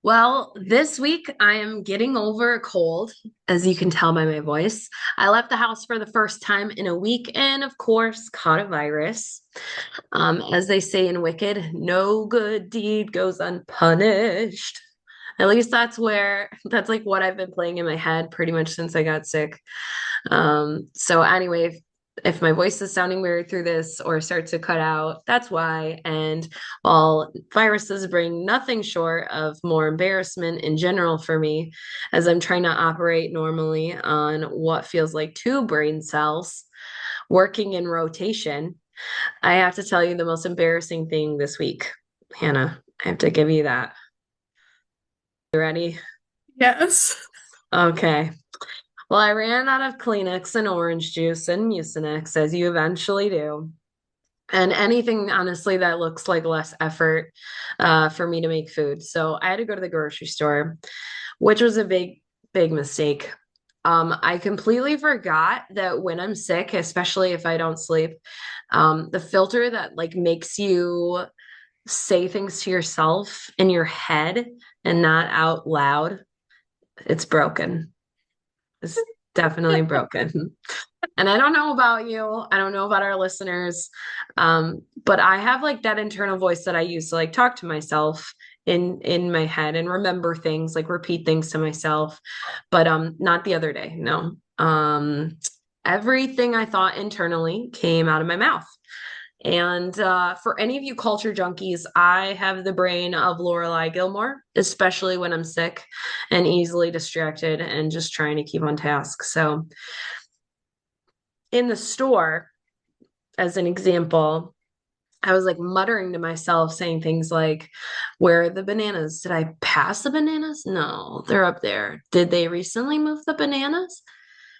Well, this week I am getting over a cold, as you can tell by my voice. I left the house for the first time in a week and, of course, caught a virus. As they say in Wicked, no good deed goes unpunished. At least that's like what I've been playing in my head pretty much since I got sick. So anyway, if my voice is sounding weird through this or starts to cut out, that's why. And while viruses bring nothing short of more embarrassment in general for me, as I'm trying to operate normally on what feels like two brain cells working in rotation, I have to tell you the most embarrassing thing this week. Hannah, I have to give you that. You ready? Yes. Okay. Well, I ran out of Kleenex and orange juice and Mucinex, as you eventually do. And anything, honestly, that looks like less effort for me to make food. So I had to go to the grocery store, which was a big mistake. I completely forgot that when I'm sick, especially if I don't sleep, the filter that like makes you say things to yourself in your head and not out loud, it's broken. It's definitely broken. And I don't know about you. I don't know about our listeners. But I have like that internal voice that I use to like talk to myself in my head and remember things, like repeat things to myself. But not the other day. No. Everything I thought internally came out of my mouth. And for any of you culture junkies, I have the brain of Lorelai Gilmore, especially when I'm sick and easily distracted and just trying to keep on task. So in the store, as an example, I was like muttering to myself, saying things like, where are the bananas? Did I pass the bananas? No, they're up there. Did they recently move the bananas?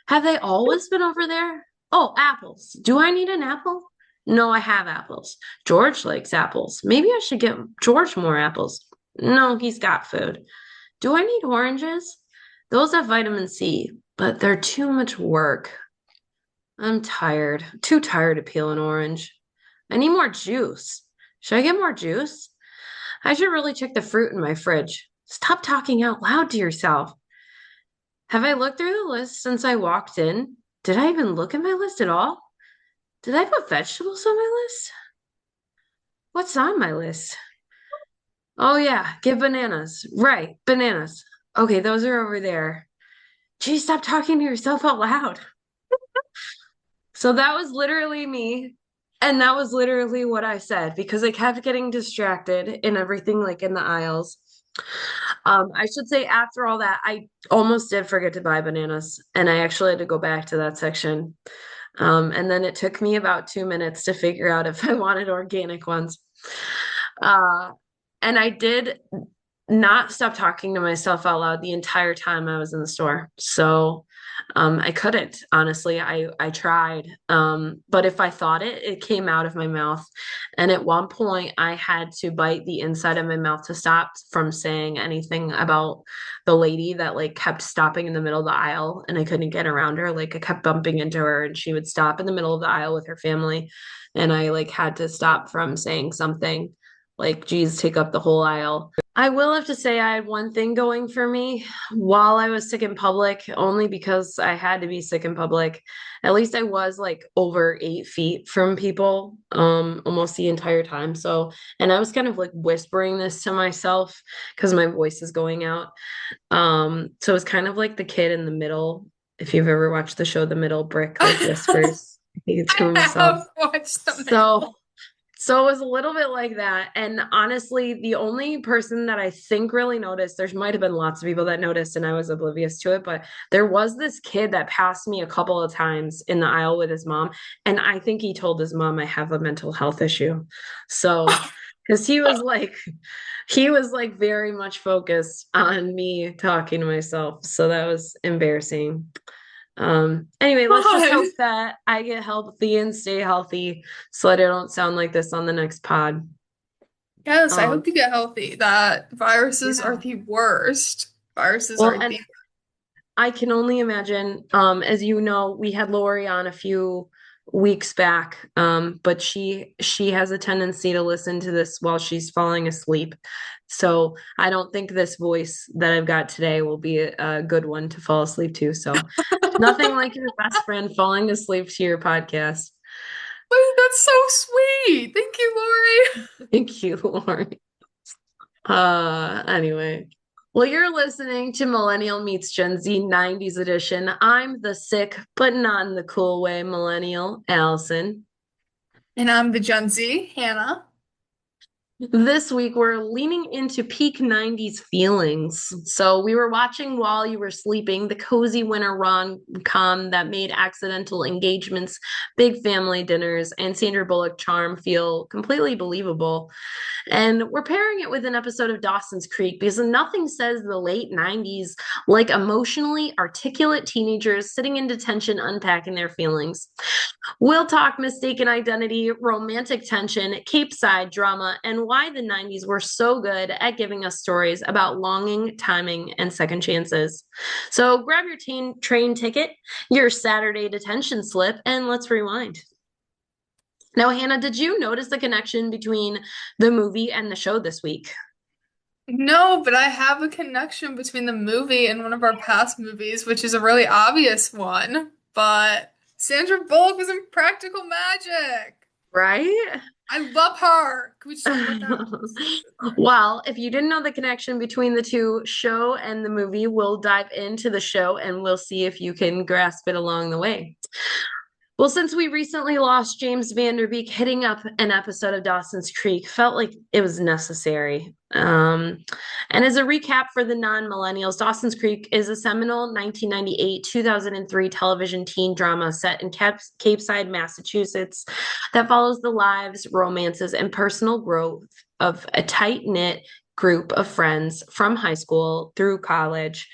Have they always been over there? Oh, apples. Do I need an apple? No, I have apples. George likes apples. Maybe I should get George more apples. No, he's got food. Do I need oranges? Those have vitamin C, but they're too much work. I'm tired. Too tired to peel an orange. I need more juice. Should I get more juice? I should really check the fruit in my fridge. Stop talking out loud to yourself. Have I looked through the list since I walked in? Did I even look at my list at all? Did I put vegetables on my list? What's on my list? Oh, yeah, get bananas. Right, bananas. Okay, those are over there. Gee, stop talking to yourself out loud. So that was literally me. And that was literally what I said because I kept getting distracted in everything, like in the aisles. I should say after all that, I almost did forget to buy bananas, and I actually had to go back to that section. And then it took me about 2 minutes to figure out if I wanted organic ones. Uh, and I did not stop talking to myself out loud the entire time I was in the store. So I couldn't, honestly. I tried. But if I thought it, it came out of my mouth. And at one point I had to bite the inside of my mouth to stop from saying anything about the lady that like kept stopping in the middle of the aisle and I couldn't get around her. Like I kept bumping into her and she would stop in the middle of the aisle with her family. And I like had to stop from saying something like, geez, take up the whole aisle. I will have to say I had one thing going for me while I was sick in public, only because I had to be sick in public. At least I was like over 8 feet from people, almost the entire time. So, and I was kind of like whispering this to myself because my voice is going out. So it's kind of like the kid in the middle. If you've ever watched the show The Middle Brick, like whispers. I think it's to I myself. have watched the So middle. so it was a little bit like that. And honestly, the only person that I think really noticed, there might have been lots of people that noticed and I was oblivious to it, but there was this kid that passed me a couple of times in the aisle with his mom. And I think he told his mom I have a mental health issue. So, because he was like very much focused on me talking to myself. So that was embarrassing. Anyway, let's just God. hope that I get healthy and stay healthy so that I don't sound like this on the next pod. Yes, I Um, hope you get healthy. That viruses are yeah. the worst. Viruses Well, are and the I can only imagine, as you know, we had Lori on a few. weeks back. But she has a tendency to listen to this while she's falling asleep. So I don't think this voice that I've got today will be a good one to fall asleep to. So nothing like your best friend falling asleep to your podcast. Wait, that's so sweet. Thank you, Lori. Thank you, Lauren. Anyway. Well, you're listening to Millennial Meets Gen Z 90's edition. I'm the sick, but not in the cool way, millennial, Allison. And I'm the Gen Z, Hannah. This week, we're leaning into peak 90's feelings. So, we were watching while you were sleeping the cozy winter rom-com that made accidental engagements, big family dinners, and Sandra Bullock charm feel completely believable. And we're pairing it with an episode of Dawson's Creek because nothing says the late 90's like emotionally articulate teenagers sitting in detention unpacking their feelings. We'll talk mistaken identity, romantic tension, Cape Side drama, and why the 90's were so good at giving us stories about longing, timing, and second chances. So grab your train ticket, your Saturday detention slip, and let's rewind. Now, Hannah, did you notice the connection between the movie and the show this week? No, but I have a connection between the movie and one of our past movies, which is a really obvious one. But Sandra Bullock was in Practical Magic. Right? I love her. Can we just talk about that? Well, if you didn't know the connection between the two show and the movie, we'll dive into the show and we'll see if you can grasp it along the way. Well, since we recently lost James Van Der Beek, hitting up an episode of Dawson's Creek felt like it was necessary. And as a recap for the non-millennials, Dawson's Creek is a seminal 1998-2003 television teen drama set in Cape Side, Massachusetts, that follows the lives, romances, and personal growth of a tight-knit group of friends from high school through college.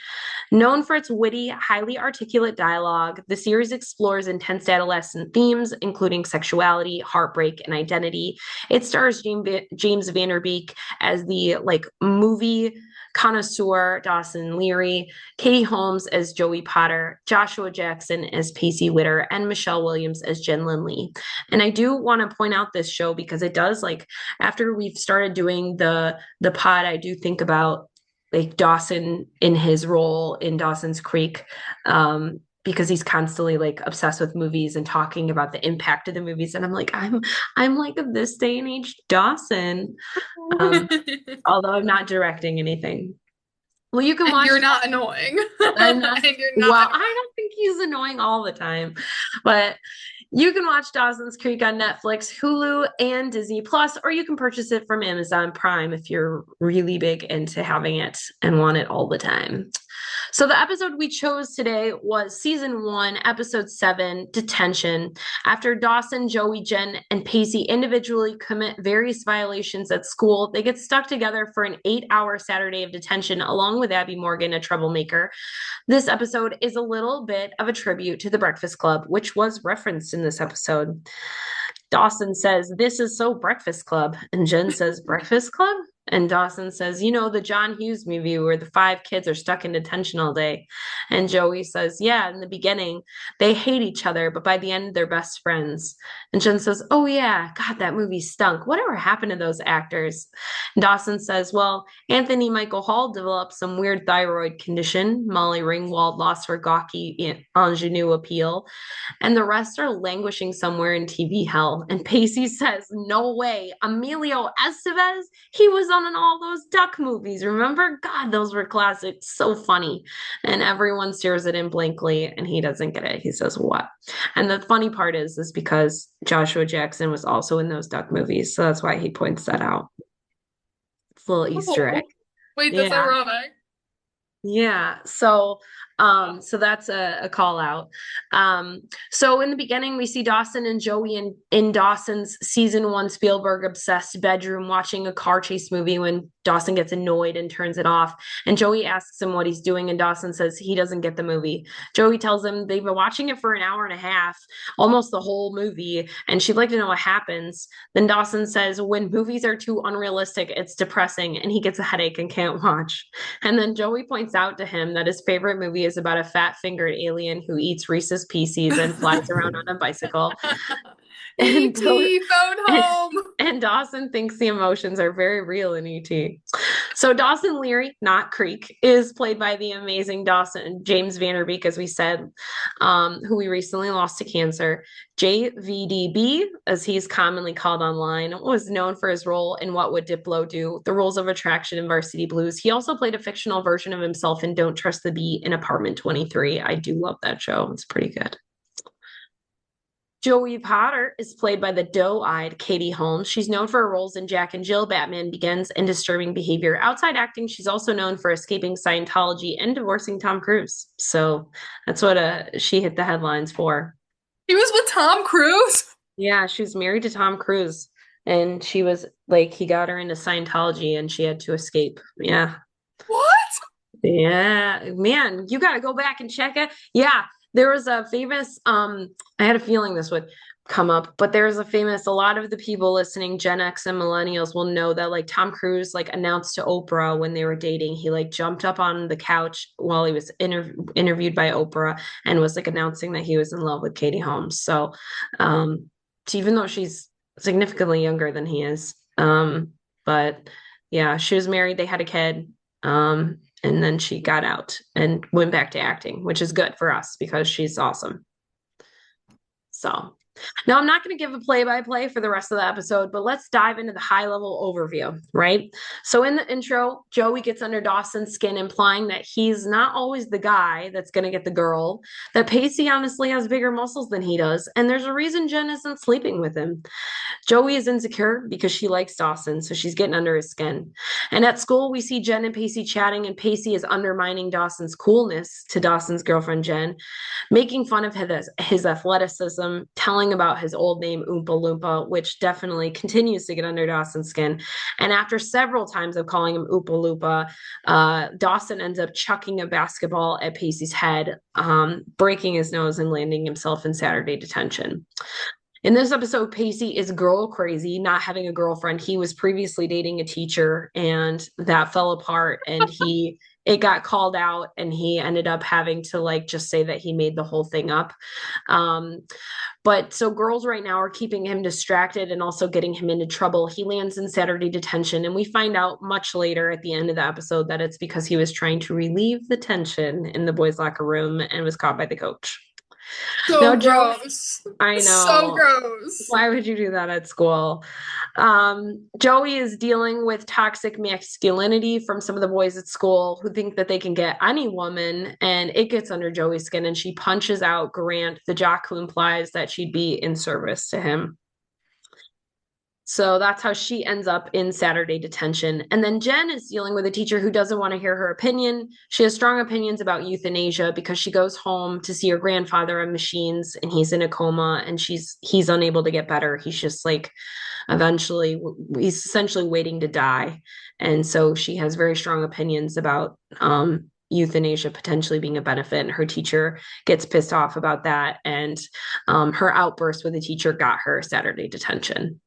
Known for its witty, highly articulate dialogue, the series explores intense adolescent themes, including sexuality, heartbreak, and identity. It stars James Van Der Beek as the movie connoisseur Dawson Leary, Katie Holmes as Joey Potter, Joshua Jackson as Pacey Witter, and Michelle Williams as Jen Lindley. And I do want to point out this show because it does, after we've started doing the pod, I do think about Dawson in his role in Dawson's Creek, because he's constantly obsessed with movies and talking about the impact of the movies. And I'm like of this day and age Dawson, although I'm not directing anything. Well, you can And watch. you're not annoying. I'm not. And you're Well, not I don't think he's annoying all the time, but you can watch Dawson's Creek on Netflix, Hulu, and Disney Plus, or you can purchase it from Amazon Prime if you're really big into having it and want it all the time. So the episode we chose today was season 1, episode 7, Detention. After Dawson, Joey, Jen, and Pacey individually commit various violations at school, they get stuck together for an 8-hour Saturday of detention along with Abby Morgan, a troublemaker. This episode is a little bit of a tribute to the Breakfast Club, which was referenced in this episode. Dawson says, "This is so Breakfast Club." And Jen says, "Breakfast Club?" And Dawson says, "You know, the John Hughes movie where the 5 kids are stuck in detention all day." And Joey says, "Yeah, in the beginning, they hate each other, but by the end, they're best friends." And Jen says, "Oh, yeah, God, that movie stunk. Whatever happened to those actors?" And Dawson says, "Well, Anthony Michael Hall developed some weird thyroid condition. Molly Ringwald lost her gawky ingenue appeal. And the rest are languishing somewhere in TV hell." And Pacey says, "No way. Emilio Estevez, he was on all those duck movies. Remember? God, those were classics. So funny." And everyone stares at him blankly and he doesn't get it. He says, "What?" And the funny part is because Joshua Jackson was also in those duck movies. So that's why he points that out. It's a little Easter egg. Oh, wait, that's Yeah. ironic. Yeah. So that's a call out. So in the beginning, we see Dawson and Joey in Dawson's season 1 Spielberg obsessed bedroom watching a car chase movie when Dawson gets annoyed and turns it off. And Joey asks him what he's doing, and Dawson says he doesn't get the movie. Joey tells him they've been watching it for an hour and a half, almost the whole movie, and she'd like to know what happens. Then Dawson says, "When movies are too unrealistic, it's depressing," and he gets a headache and can't watch. And then Joey points out to him that his favorite movie is about a fat-fingered alien who eats Reese's Pieces and flies around on a bicycle. And E.T. phone and, home. and Dawson thinks the emotions are very real in ET. So Dawson Leary, not Creek, is played by the amazing Dawson James Van Der Beek, as we said, who we recently lost to cancer. JVDB, as he's commonly called online, was known for his role in What Would Diplo Do, the roles of Attraction in Varsity Blues. He also played a fictional version of himself in Don't Trust the Bee in Apartment 23. I do love that show. It's pretty good. Joey Potter is played by the doe-eyed Katie Holmes. She's known for her roles in Jack and Jill, Batman Begins, and Disturbing Behavior. Outside acting, she's also known for escaping Scientology and divorcing Tom Cruise. So that's what she hit the headlines for. He was with Tom Cruise? Yeah, she was married to Tom Cruise, and she was like, he got her into Scientology, and she had to escape. Yeah. What? Yeah, man, you got to go back and check it. Yeah, there was a famous, I had a feeling this would come up, but there's a lot of the people listening, Gen X and millennials will know that like Tom Cruise like announced to Oprah when they were dating, he like jumped up on the couch while he was interviewed by Oprah and was like announcing that he was in love with Katie Holmes. So, even though she's significantly younger than he is, but yeah, she was married, they had a kid. And then she got out and went back to acting, which is good for us because she's awesome. So now I'm not going to give a play-by-play for the rest of the episode, but let's dive into the high-level overview, right? So in the intro, Joey gets under Dawson's skin, implying that he's not always the guy that's going to get the girl, that Pacey honestly has bigger muscles than he does, and there's a reason Jen isn't sleeping with him. Joey is insecure because she likes Dawson, so she's getting under his skin. And at school, we see Jen and Pacey chatting, and Pacey is undermining Dawson's coolness to Dawson's girlfriend, Jen, making fun of his athleticism, telling about his old name, Oompa Loompa, which definitely continues to get under Dawson's skin. And after several times of calling him Oompa Loompa, Dawson ends up chucking a basketball at Pacey's head, breaking his nose and landing himself in Saturday detention. In this episode, Pacey is girl crazy, not having a girlfriend. He was previously dating a teacher and that fell apart and it got called out and he ended up having to like just say that he made the whole thing up. But so girls right now are keeping him distracted and also getting him into trouble. He lands in Saturday detention and we find out much later at the end of the episode that it's because he was trying to relieve the tension in the boys' locker room and was caught by the coach. So now, gross. I know. So gross. Why would you do that at school? Joey is dealing with toxic masculinity from some of the boys at school who think that they can get any woman, and it gets under Joey's skin, and she punches out Grant, the jock who implies that she'd be in service to him. So that's how she ends up in Saturday detention. And then Jen is dealing with a teacher who doesn't want to hear her opinion. She has strong opinions about euthanasia because she goes home to see her grandfather on machines and he's in a coma and he's unable to get better. He's just like he's essentially waiting to die. And so she has very strong opinions about euthanasia potentially being a benefit, and her teacher gets pissed off about that. And her outburst with the teacher got her Saturday detention.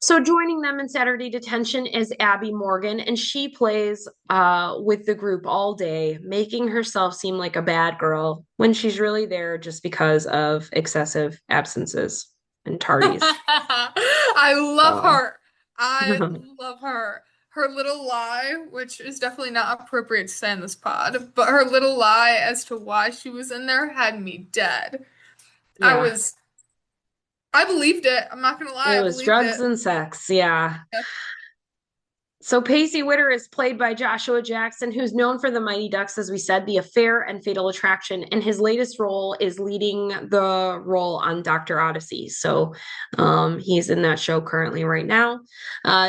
So joining them in Saturday detention is Abby Morgan, and she plays with the group all day, making herself seem like a bad girl when she's really there just because of excessive absences and tardies. I love her. I love her. Her little lie, which is definitely not appropriate to say in this pod, but her little lie as to why she was in there had me dead. Yeah. I believed it. I'm not gonna lie. It was drugs and sex. Yeah. So Pacey Witter is played by Joshua Jackson, who's known for the Mighty Ducks, as we said, The Affair and Fatal Attraction. And his latest role is leading the role on Dr. Odyssey. So he's in that show currently right now.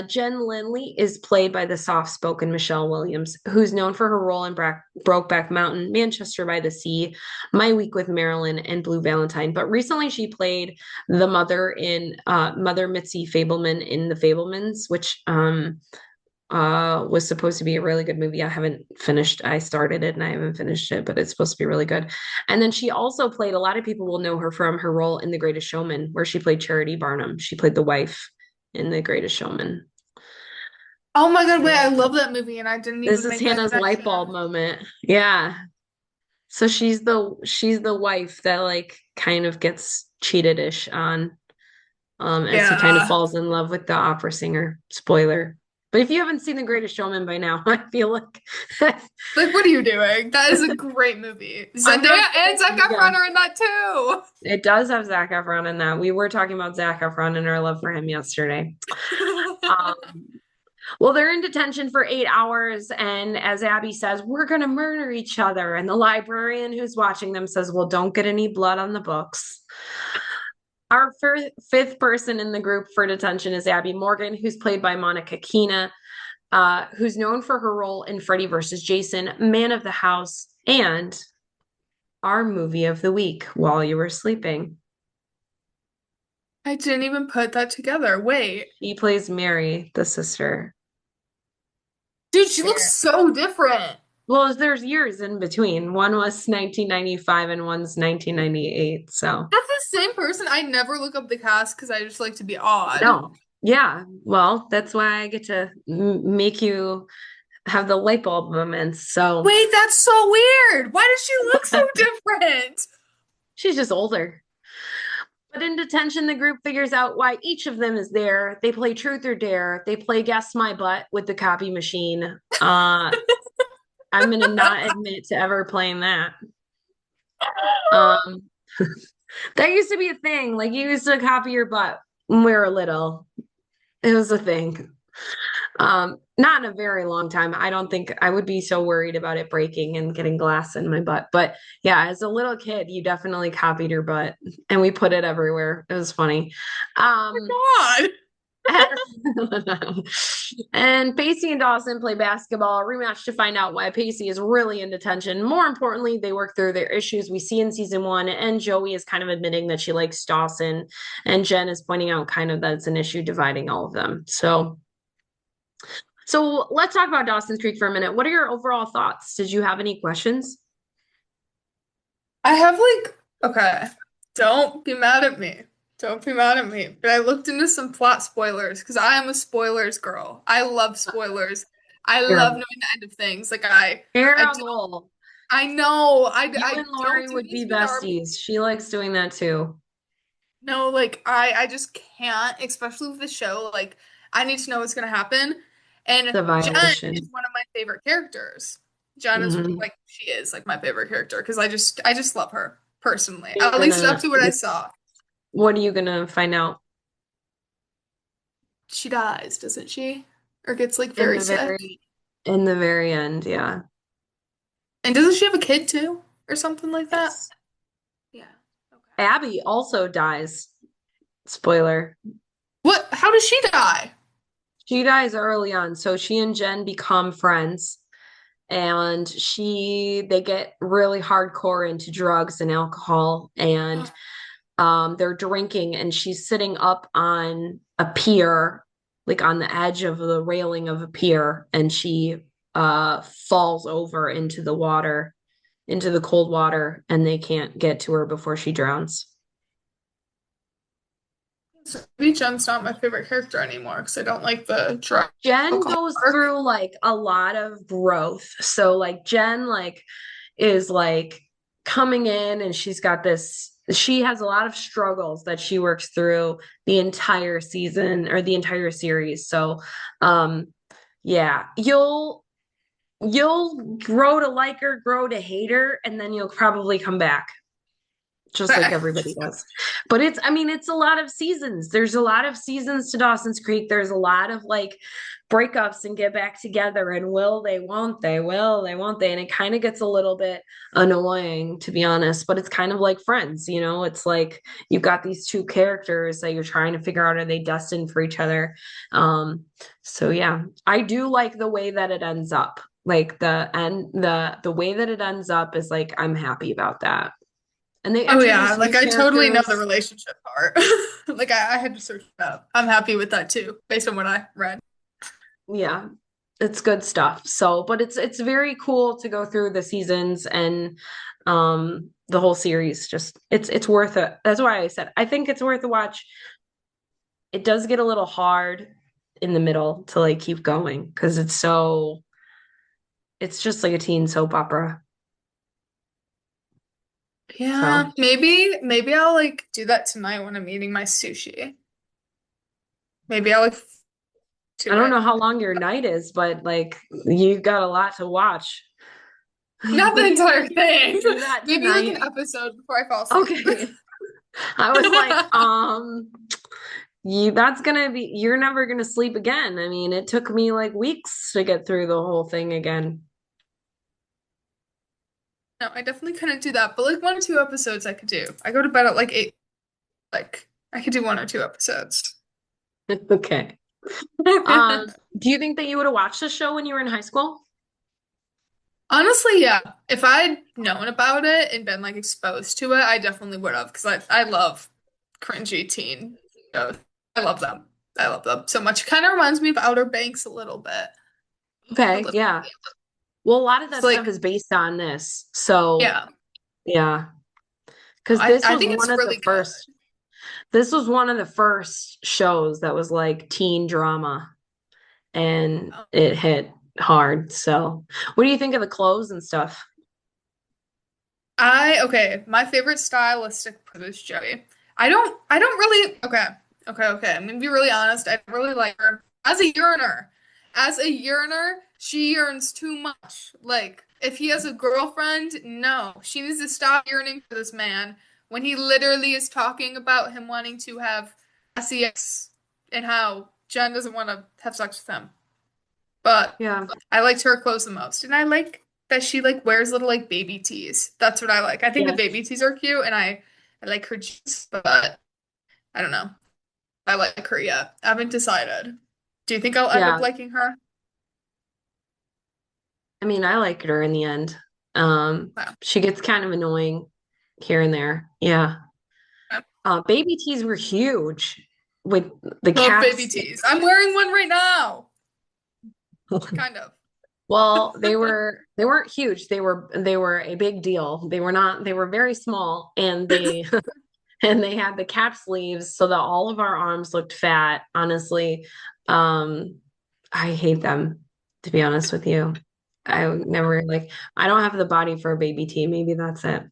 Jen Lindley is played by the soft-spoken Michelle Williams, who's known for her role in Brokeback Mountain, Manchester by the Sea, My Week with Marilyn, and Blue Valentine. But recently she played the mother in Mother Mitzi Fableman in The Fablemans, which was supposed to be a really good movie. I started it and I haven't finished it, but it's supposed to be really good. And then she also played, a lot of people will know her from her role in The Greatest Showman, where she played Charity Barnum. She played the wife in The Greatest Showman. Oh my God, wait, I love that movie and I didn't even This is make that Hannah's light connection. bulb moment. Yeah. So she's the wife that like kind of gets cheated-ish on as he kind of Yeah. falls in love with the opera singer. Spoiler. But if you haven't seen The Greatest Showman by now, I feel like Like, what are you doing? That is a great movie. I'm not Zendaya and giving Zac yeah. Efron are in that too. It does have Zac Efron in that. We were talking about Zac Efron and our love for him yesterday. Um, well, they're in detention for 8 hours, and as Abby says, we're gonna murder each other. And the librarian who's watching them says, "Well, don't get any blood on the books." Our fifth person in the group for detention is Abby Morgan, who's played by Monica Keena, who's known for her role in Freddy vs. Jason, Man of the House, and our movie of the week, While You Were Sleeping. I didn't even put that together. Wait. She plays Mary, the sister. Dude, she looks Yeah. so different. Well, there's years in between. One was 1995 and one's 1998. So, That's the same person. I never look up the cast because I just like to be odd. no. Yeah. Well, that's why I get to make you have the light bulb moments. So, Wait, that's so weird. Why does she look so different? she's just older. But in detention, the group figures out why each of them is there. They play truth or dare. They play guess my butt with the copy machine. I'm gonna not admit to ever playing that. Um, that used to be a thing. Like you used to copy your butt when we were little. It was a thing. Not in a very long time. I don't think I would be so worried about it breaking and getting glass in my butt. But yeah, as a little kid, you definitely copied your butt and we put it everywhere. It was funny. Um, God. and Pacey and Dawson play basketball, a rematch to find out why Pacey is really in detention. More importantly, they work through their issues we see in season one, and Joey is kind of admitting that she likes Dawson, and Jen is pointing out kind of that it's an issue dividing all of them. So let's talk about Dawson's Creek for a minute. What are your overall thoughts? Did you have any questions? I have like, okay, don't be mad at me. Don't be mad at me. But I looked into some plot spoilers because I am a spoilers girl. I love spoilers. I love Terrible. knowing the end of things. I don't, Terrible. I know. You I and don't Lori do would this be with our. besties. She likes doing that too. No, I just can't, especially with the show. Like, I need to know what's gonna happen. And The Jen violation. is one of my favorite characters. Jen is Hmm. like she is like my favorite character because I just love her personally. You're At least up gonna, to what I saw. what are you gonna find out She dies, doesn't she? Or gets like in very the sick. very end? Yeah. And doesn't she have a kid too? Or something like that? Yes. Yeah. Okay. Abby also dies. Spoiler. What? How does she die? She dies early on, so she and Jen become friends, and they get really hardcore into drugs and alcohol, and they're drinking, and she's sitting up on a pier, like on the edge of the railing of a pier, and she falls over into the water, into the cold water, and they can't get to her before she drowns. So maybe Jen's not my favorite character anymore because I don't like the drug Jen alcohol goes part. through like a lot of growth. So like Jen like is like coming in, and she has a lot of struggles that she works through the entire season or the entire series. So um yeah, you'll grow to like her, grow to hate her, and then you'll probably come back just like Okay. everybody does. But I mean, it's a lot of seasons. There's a lot of seasons to Dawson's Creek. There's a lot of like breakups and get back together and will they, won't they, will they, won't they. And it kind of gets a little bit annoying, to be honest, but it's kind of like Friends, you know? It's like you've got these two characters that you're trying to figure out, are they destined for each other? So yeah, I do like the way that it ends up. Like the way that it ends up is like I'm happy about that. And they Oh yeah, introduce new I totally know the characters. relationship part. I had to search it up. I'm happy with that too, based on what I read. Yeah, it's good stuff. So, but it's very cool to go through the seasons and the whole series. Just it's worth it. That's why I said I think it's worth a watch. It does get a little hard in the middle to like keep going because it's just like a teen soap opera. Yeah, So maybe I'll like do that tonight when I'm eating my sushi. Maybe I'll like I to don't it. know how long your night is, but like you got a lot to watch. Not the Do you entire think you can thing. do that Maybe like tonight? an episode before I fall asleep. Okay. I was like, you that's gonna be you're never gonna sleep again. I mean, it took me like weeks to get through the whole thing again. No, I definitely couldn't do that, but like 1 or 2 episodes I could do. I go to bed at like 8. Like I could do 1 or 2 episodes. Okay. Do you think that you would have watched the show when you were in high school? Honestly, yeah. If I'd known about it and been like exposed to it, I definitely would have because I love cringy teen shows. I love them. I love them so much. Kind of reminds me of Outer Banks a little bit. A Okay, little. yeah. Well, a lot of It's that stuff like, is based on this. So, yeah. yeah. No, Because this I was think one it's of the really first, good. this was one of the first shows that was like teen drama and it hit hard. So, what do you think of the clothes and stuff? Okay, my favorite stylistic part is Joey. I don't really okay. I'm gonna be really honest. I don't really like her as a yearner. As a yearner, she yearns too much. Like, if he has a girlfriend, no. She needs to stop yearning for this man when he literally is talking about him wanting to have sex and how Jen doesn't want to have sex with him. But Yeah. I liked her clothes the most. And I like that she like wears little like baby tees. That's what I like. I think the Yes. baby tees are cute and I like her jeans, but I don't know. I like her yet. I haven't decided. Do you think I'll end up Yeah. liking her? I mean, I liked her in the end. Wow. She gets kind of annoying here and there. Yeah. Baby tees were huge with the Love baby caps. tees. I'm wearing one right now. Kind of. Well, they weren't huge. They were a big deal. They were very small and they and they had the cap sleeves so that all of our arms looked fat. Honestly, um, I hate them, to be honest with you. I would never like I don't have the body for a baby tee. Maybe that's it.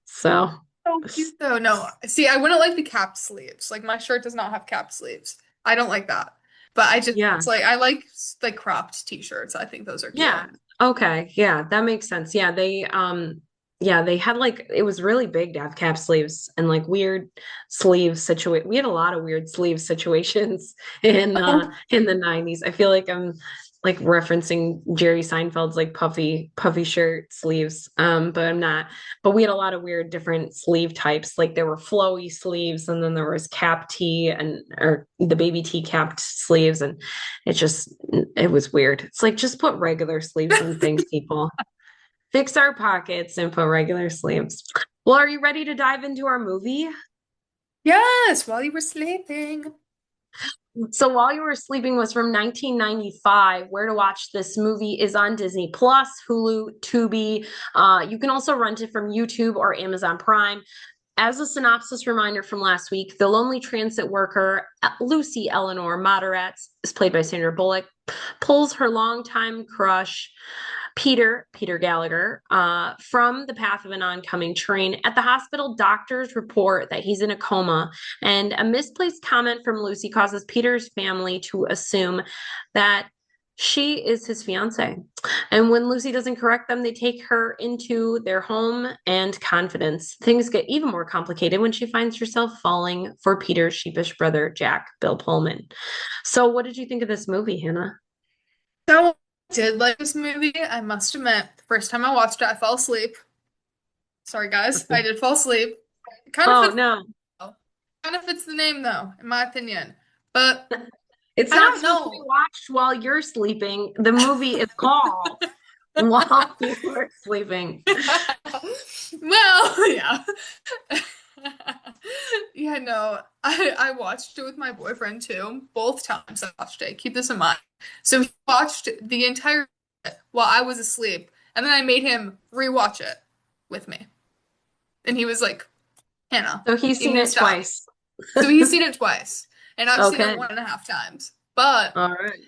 So So cute though. No, see, I wouldn't like the capped sleeves. Like my shirt does not have capped sleeves. I don't like that. But I just yeah. like I like cropped t-shirts. I think those are cute. Yeah. Okay. Yeah, that makes sense. Yeah, they had like it was really big to have cap sleeves and like weird sleeve situation. We had a lot of weird sleeve situations in the 90's. I feel like I'm like referencing Jerry Seinfeld's like puffy shirt sleeves. But I'm not. But we had a lot of weird different sleeve types. Like there were flowy sleeves and then there was cap tee and or the baby tee capped sleeves and it just it was weird. It's like just put regular sleeves on things, people. Fix our pockets and put regular sleeves. Well, are you ready to dive into our movie? Yes, while you were sleeping. So While You Were Sleeping was from 1995. Where to watch this movie is on Disney Plus, Hulu, Tubi. You can also rent it from YouTube or Amazon Prime. As a synopsis reminder from last week, the lonely transit worker, Lucy Eleanor Moderatz, is played by Sandra Bullock, pulls her longtime crush, Peter Gallagher, from the path of an oncoming train. At the hospital, doctors report that he's in a coma, and a misplaced comment from Lucy causes Peter's family to assume that she is his fiance. And when Lucy doesn't correct them, they take her into their home and confidence. Things get even more complicated when she finds herself falling for Peter's sheepish brother, Jack, Bill Pullman. So, what did you think of this movie, Hannah? So I did like this movie. I must admit, the first time I watched it, I fell asleep. Sorry, guys, I did fall asleep. It kind of Oh, fits, no. kind of fits the name, though, in my opinion. But It's I not don't supposed to be know. watched while you're sleeping. The movie is called While You're Sleeping. Well, yeah. Yeah, no. I watched it with my boyfriend too. Both times I watched it. Keep this in mind. So he watched the entire while I was asleep, and then I made him rewatch it with me. And he was like, Hannah, So he's you seen need to it stop. twice. So he's seen it twice, and I've seen it Okay. 1.5 times. But All right.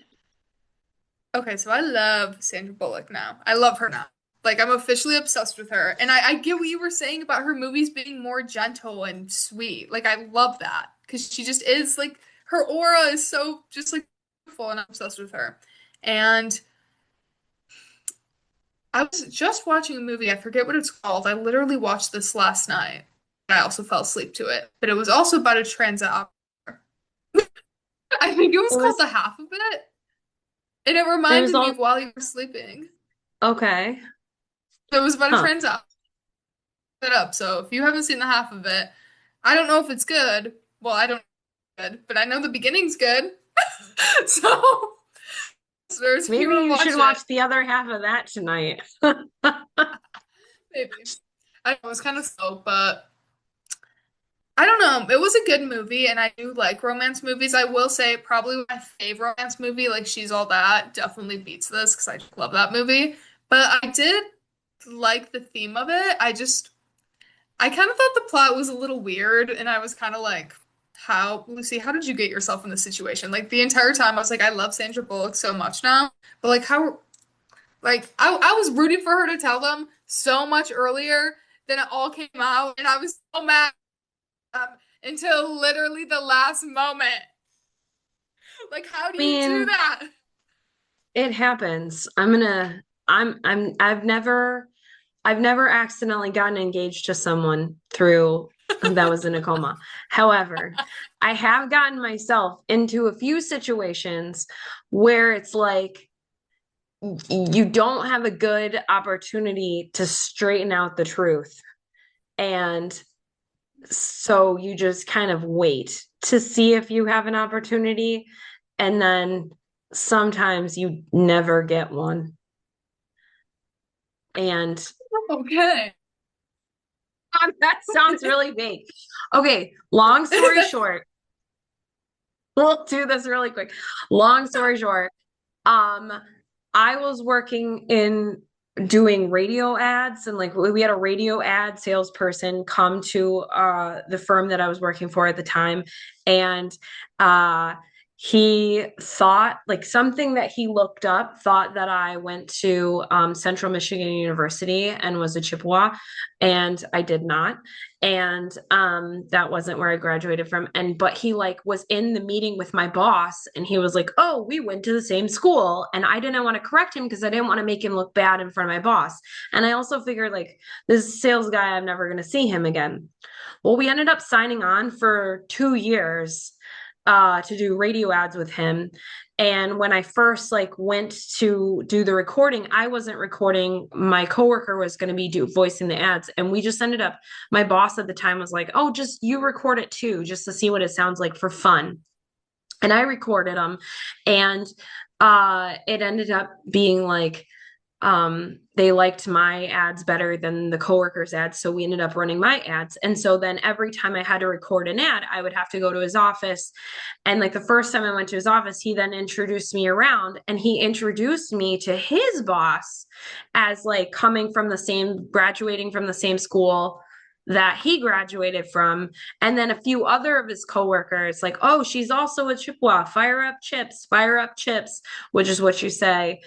okay, so I love Sandra Bullock now. I love her now. Like I'm officially obsessed with her. And I get what you were saying about her movies being more gentle and sweet. Like I love that because she just is like her aura is so just like beautiful and I'm obsessed with her. And I was just watching a movie, I forget what it's called. I literally watched this last night. I also fell asleep to it, but it was also about a transit opera. I think it was It called was The Half of It, and it it was reminded me all of while you were sleeping. okay. It was about a Huh. transit it up. So if you haven't seen the half of it, I don't know if it's good. Well, I don't know if it's good, but I know the beginning's good. So, listeners, if you Maybe want to you watch should it, watch the other half of that tonight. maybe. I know it was kind of slow, but I don't know. It was a good movie, and I do like romance movies. I will say probably my favorite romance movie, like She's All That, definitely beats this because I love that movie. But I did like the theme of it. I kind of thought the plot was a little weird, and I was kind of like, how, Lucy, how did you get yourself in this situation? Like the entire time, I was like, I love Sandra Bullock so much now, but like, how, like, I was rooting for her to tell them so much earlier. Then it all came out, and I was so mad until literally the last moment. Like, how do I you do mean, that? it happens. I've never accidentally gotten engaged to someone through that was in a coma. However, I have gotten myself into a few situations where it's like you don't have a good opportunity to straighten out the truth. And so you just kind of wait to see if you have an opportunity. And then sometimes you never get one. And Okay. that sounds really vague. Okay, long story short, we'll do this really quick. Long story short, um, I was working in doing radio ads and like we had a radio ad salesperson come to the firm that I was working for at the time and uh he thought like something that he looked up thought that I went to Central Michigan University and was a Chippewa and I did not and that wasn't where I graduated from and but he like was in the meeting with my boss and he was like, "Oh, we went to the same school." And I didn't want to correct him because I didn't want to make him look bad in front of my boss. And I also figured like this sales guy, I'm never going to see him again. Well, we ended up signing on for 2 years to do radio ads with him. And when I first like went to do the recording, I wasn't recording. My coworker was going to be voicing the ads, and we just ended up. My boss at the time was like, "Oh, just you record it too, just to see what it sounds like for fun." And I recorded them, and it ended up being like they liked my ads better than the coworkers' ads. So we ended up running my ads. And so then every time I had to record an ad, I would have to go to his office. And like the first time I went to his office, he then introduced me around and he introduced me to his boss as like coming from the same, graduating from the same school that he graduated from. And then a few other of his coworkers, like, "Oh, she's also a Chippewa, fire up chips," which is what you say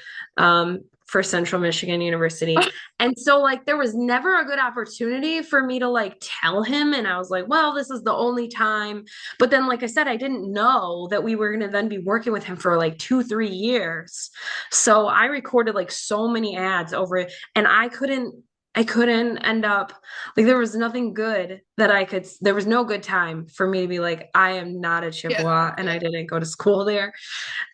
for Central Michigan University. And so like there was never a good opportunity for me to like tell him. And I was like, well, this is the only time. But then, like I said, I didn't know that we were going to then be working with him for like 2, 3 years. So I recorded like so many ads over it and I couldn't end up like there was nothing good that I could there was no good time for me to be like I am not a Yeah. Chippewa and I didn't go to school there.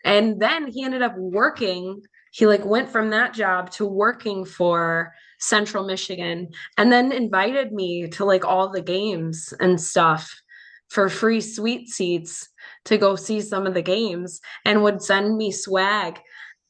And then he ended up working he like went from that job to working for Central Michigan and then invited me to like all the games and stuff for free suite seats to go see some of the games and would send me swag.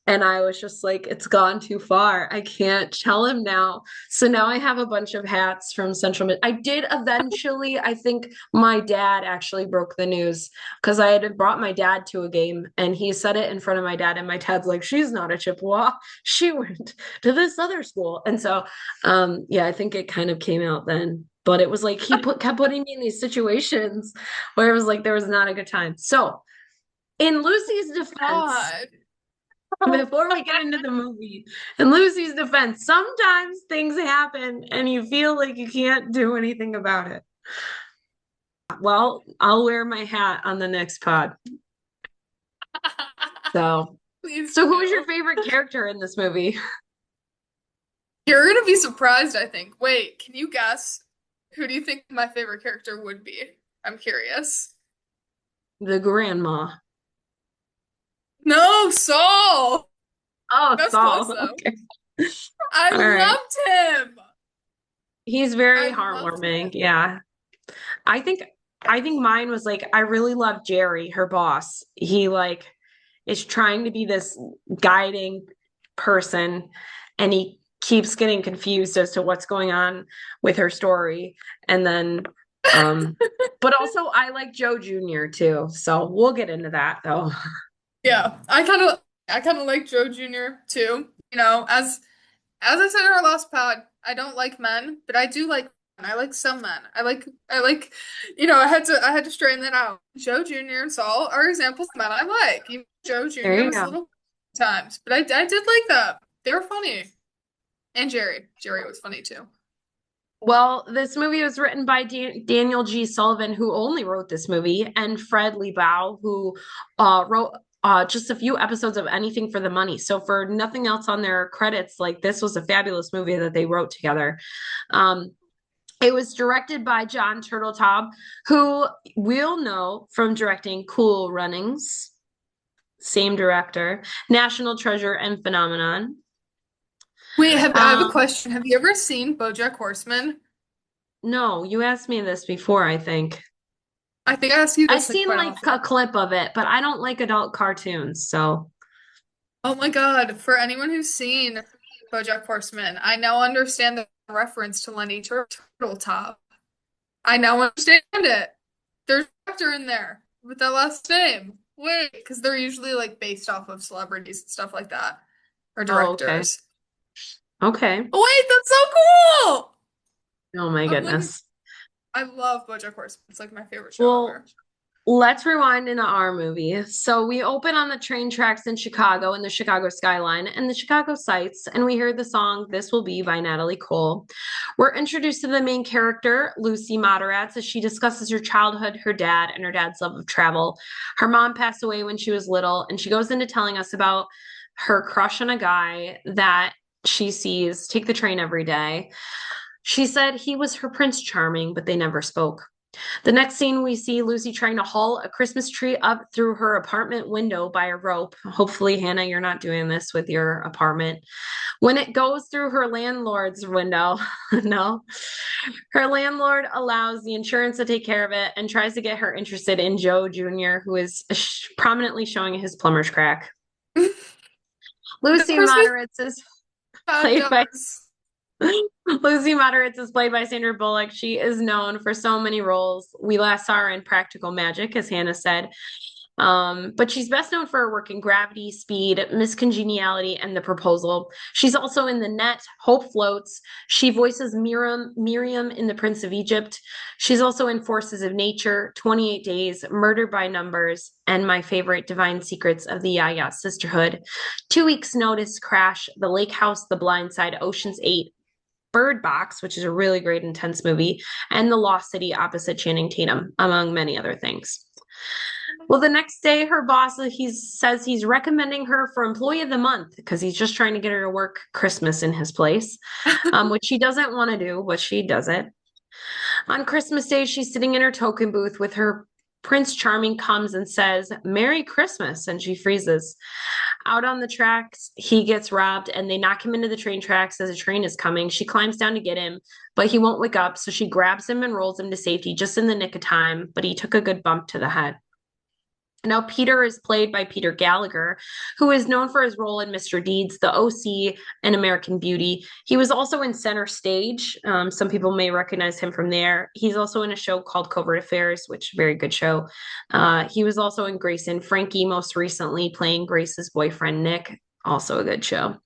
And I was just like, it's gone too far. I can't tell him now. So now I have a bunch of hats from Central. I did eventually, I think my dad actually broke the news because I had brought my dad to a game and he said it in front of my dad. And my dad's like, she's not a Chippewa. She went to this other school. And so, yeah, I think it kind of came out then. But it was like kept putting me in these situations where it was like there was not a good time. So, in Lucy's defense, God. Before we get into the movie, in Lucy's defense, sometimes things happen and you feel like you can't do anything about it. Well, I'll wear my hat on the next pod. So, Please so who's your do. favorite character in this movie? You're gonna be surprised, I think. Wait, can you guess? Who do you think my favorite character would be? I'm curious. The grandma. No, Saul. Oh, That's close Saul. though. Okay. I All right. loved him. He's very I loved heartwarming. him. Yeah. I think I think mine was like I really love Jerry, her boss. He like is trying to be this guiding person and he keeps getting confused as to what's going on with her story. And then um but also I like Joe Jr. too. So we'll get into that though. Yeah, I kind of like Joe Jr. too. As I said in our last pod, I don't like men, but I do like men. I like some men. I had to straighten that out. Joe Jr. and Saul are examples of men I like. Even Joe There Jr. you was a go. little times, but I did like that. They were funny. And Jerry. Jerry was funny too. Well, this movie was written by Daniel G. Sullivan, who only wrote this movie, and Fred Liebau, who wrote just a few episodes of Anything for the Money. So for nothing else on their credits, like this was a fabulous movie that they wrote together. Um, it was directed by John Turteltaub, who we'll know from directing Cool Runnings, same director, National Treasure, and Phenomenon. Wait, I have a Um, question. Have you ever seen BoJack Horseman? no, you asked me this before, I think. I think I asked you I've this like seen quite like often. a clip of it, but I don't like adult cartoons. So, Oh my God. For anyone who's seen BoJack Horseman, I now understand the reference to Lenny Turtletop. I now understand it. There's an actor in there with that last name. Wait, because they're usually like based off of celebrities and stuff like that, or oh, okay. directors. Okay. Oh, wait, that's so cool! Oh my I'm like, goodness. I love BoJack Horseman. It's like my favorite show Well, ever. let's rewind into our movie. So we open on the train tracks in Chicago in the Chicago skyline and the Chicago sights, and we hear the song This Will Be by Natalie Cole. We're introduced to the main character, Lucy Moderatz, as she discusses her childhood, her dad, and her dad's love of travel. Her mom passed away when she was little, and she goes into telling us about her crush on a guy that she sees take the train every day. She said he was her Prince Charming, but they never spoke. The next scene, we see Lucy trying to haul a Christmas tree up through her apartment window by a rope. Hopefully, Hannah, you're not doing this with your apartment. When it goes through her landlord's window, no, her landlord allows the insurance to take care of it and tries to get her interested in Joe Jr., who is prominently showing his plumber's crack. The Lucy Christmas Moderates is Pod played by does. Lucy Moderates is played by Sandra Bullock. She is known for so many roles. We last saw her in Practical Magic, as Hannah said. But she's best known for her work in Gravity, Speed, Miss Congeniality, and The Proposal. She's also in The Net, Hope Floats. She voices Miriam in The Prince of Egypt. She's also in Forces of Nature, 28 Days, Murder by Numbers, and my favorite, Divine Secrets of the Yaya Sisterhood. 2 Weeks Notice, Crash, The Lake House, The Blind Side, Ocean's 8, Bird Box, which is a really great, intense movie, and The Lost City opposite Channing Tatum, among many other things. Well, the next day, her boss he says he's recommending her for Employee of the Month because he's just trying to get her to work Christmas in his place, which she doesn't want to do, but she does it. On Christmas Day, she's sitting in her token booth with her Prince Charming comes and says, Merry Christmas, and she freezes. Out on the tracks, he gets robbed and they knock him into the train tracks as a train is coming. She climbs down to get him, but he won't wake up, so she grabs him and rolls him to safety just in the nick of time, but he took a good bump to the head. Now, Peter is played by Peter Gallagher, who is known for his role in Mr. Deeds, The OC, and American Beauty. He was also in Center Stage. Some people may recognize him from there. He's also in a show called Covert Affairs, which very good show. He was also in Grace and Frankie, most recently playing Grace's boyfriend, Nick, also a good show.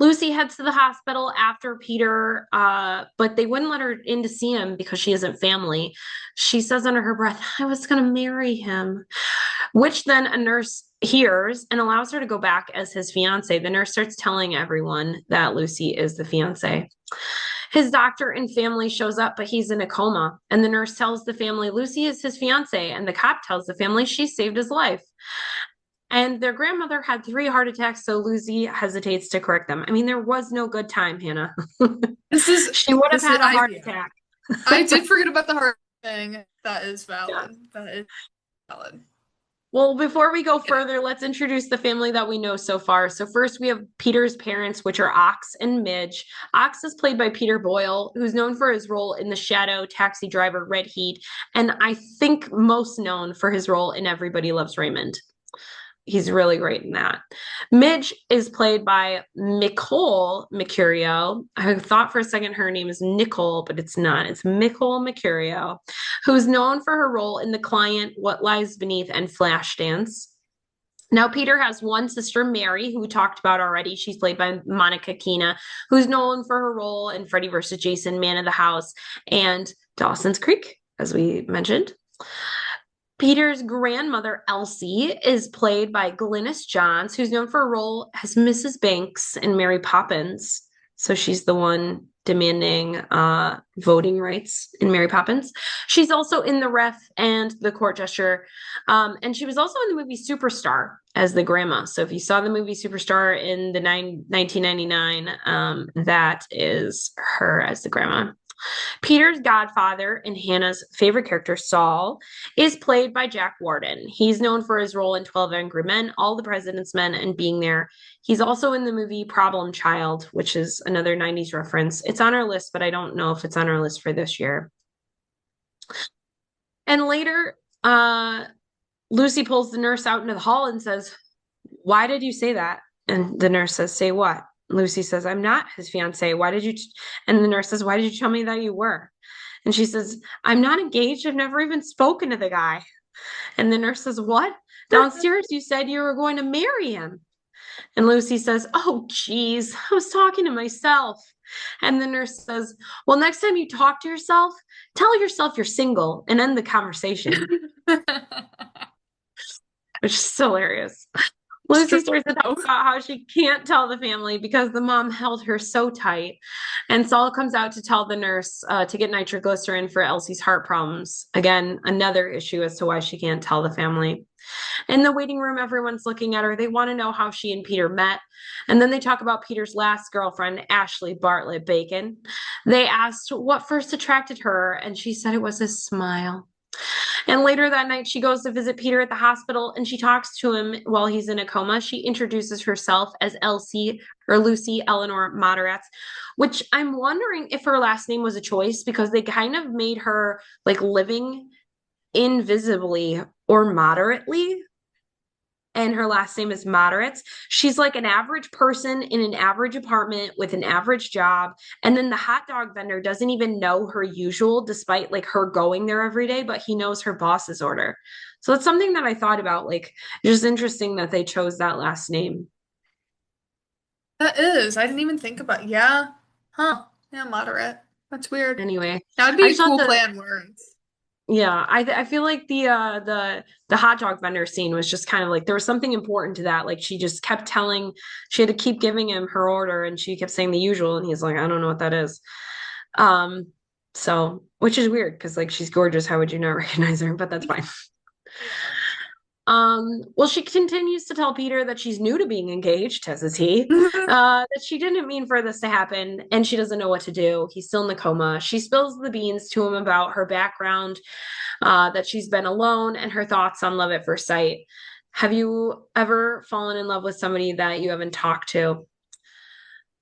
Lucy heads to the hospital after Peter, but they wouldn't let her in to see him because she isn't family. She says under her breath, I was going to marry him, which then a nurse hears and allows her to go back as his fiance. The nurse starts telling everyone that Lucy is the fiance. His doctor and family shows up, but he's in a coma. And the nurse tells the family Lucy is his fiance, and the cop tells the family she saved his life. And their grandmother had 3 heart attacks, so Lucy hesitates to correct them. I mean, there was no good time, Hannah. This is She would have this is had a heart attack. I did forget about the heart thing. That is Yeah. valid. That is valid. Well, before we go further, let's introduce the family that we know so far. So first we have Peter's parents, which are Ox and Midge. Ox is played by Peter Boyle, who's known for his role in The Shadow, Taxi Driver, Red Heat, and I think most known for his role in Everybody Loves Raymond. He's really great in that. Midge is played by Nicole Mercurio. I thought for a second her name is Nicole, but it's not. It's Nicole Mercurio, who's known for her role in The Client, What Lies Beneath, and Flashdance. Now, Peter has one sister, Mary, who we talked about already. She's played by Monica Keena, who's known for her role in Freddy vs. Jason, Man of the House, and Dawson's Creek, as we mentioned. Peter's grandmother, Elsie, is played by Glynis Johns, who's known for a role as Mrs. Banks in Mary Poppins. So she's the one demanding voting rights in Mary Poppins. She's also in The Ref and The Court Jester. And she was also in the movie Superstar as the grandma. So if you saw the movie Superstar in the 1999, that is her as the grandma. Peter's godfather and Hannah's favorite character, Saul, is played by Jack Warden. He's known for his role in 12 Angry Men, All the President's Men, and Being There. He's also in the movie Problem Child, which is another 90's reference. It's on our list, but I don't know if it's on our list for this year. And later, Lucy pulls the nurse out into the hall and says, why did you say that? And the nurse says, say what? Lucy says, I'm not his fiance. Why did you? And the nurse says, why did you tell me that you were? And she says, I'm not engaged. I've never even spoken to the guy. And the nurse says, what? Downstairs, you said you were going to marry him. And Lucy says, oh, geez, I was talking to myself. And the nurse says, well, next time you talk to yourself, tell yourself you're single and end the conversation. Which is hilarious. Lucy starts to talk about how she can't tell the family because the mom held her so tight. And Saul comes out to tell the nurse to get nitroglycerin for Elsie's heart problems. Again, another issue as to why she can't tell the family. In the waiting room, everyone's looking at her. They want to know how she and Peter met. And then they talk about Peter's last girlfriend, Ashley Bartlett Bacon. They asked what first attracted her, and she said it was his smile. And later that night, she goes to visit Peter at the hospital and she talks to him while he's in a coma. She introduces herself as Elsie or Lucy Eleanor Moderatz, which I'm wondering if her last name was a choice because they kind of made her like living invisibly or moderately. And her last name is Moderatz. She's like an average person in an average apartment with an average job. And then the hot dog vendor doesn't even know her usual, despite like her going there every day, but he knows her boss's order. So it's something that I thought about, like, just interesting that they chose that last name. That is. I didn't even think about. Yeah. Huh. Yeah, moderate. That's weird. Anyway, That would be a cool play on words. Yeah, I feel like the hot dog vendor scene was just kind of like there was something important to that. Like she just kept telling, she had to keep giving him her order, and she kept saying the usual, and he's like, I don't know what that is. So which is weird because like she's gorgeous. How would you not recognize her? But that's fine. Well, she continues to tell Peter that she's new to being engaged, as is he, that she didn't mean for this to happen, and she doesn't know what to do. He's still in the coma. She spills the beans to him about her background, that she's been alone, and her thoughts on love at first sight. Have you ever fallen in love with somebody that you haven't talked to?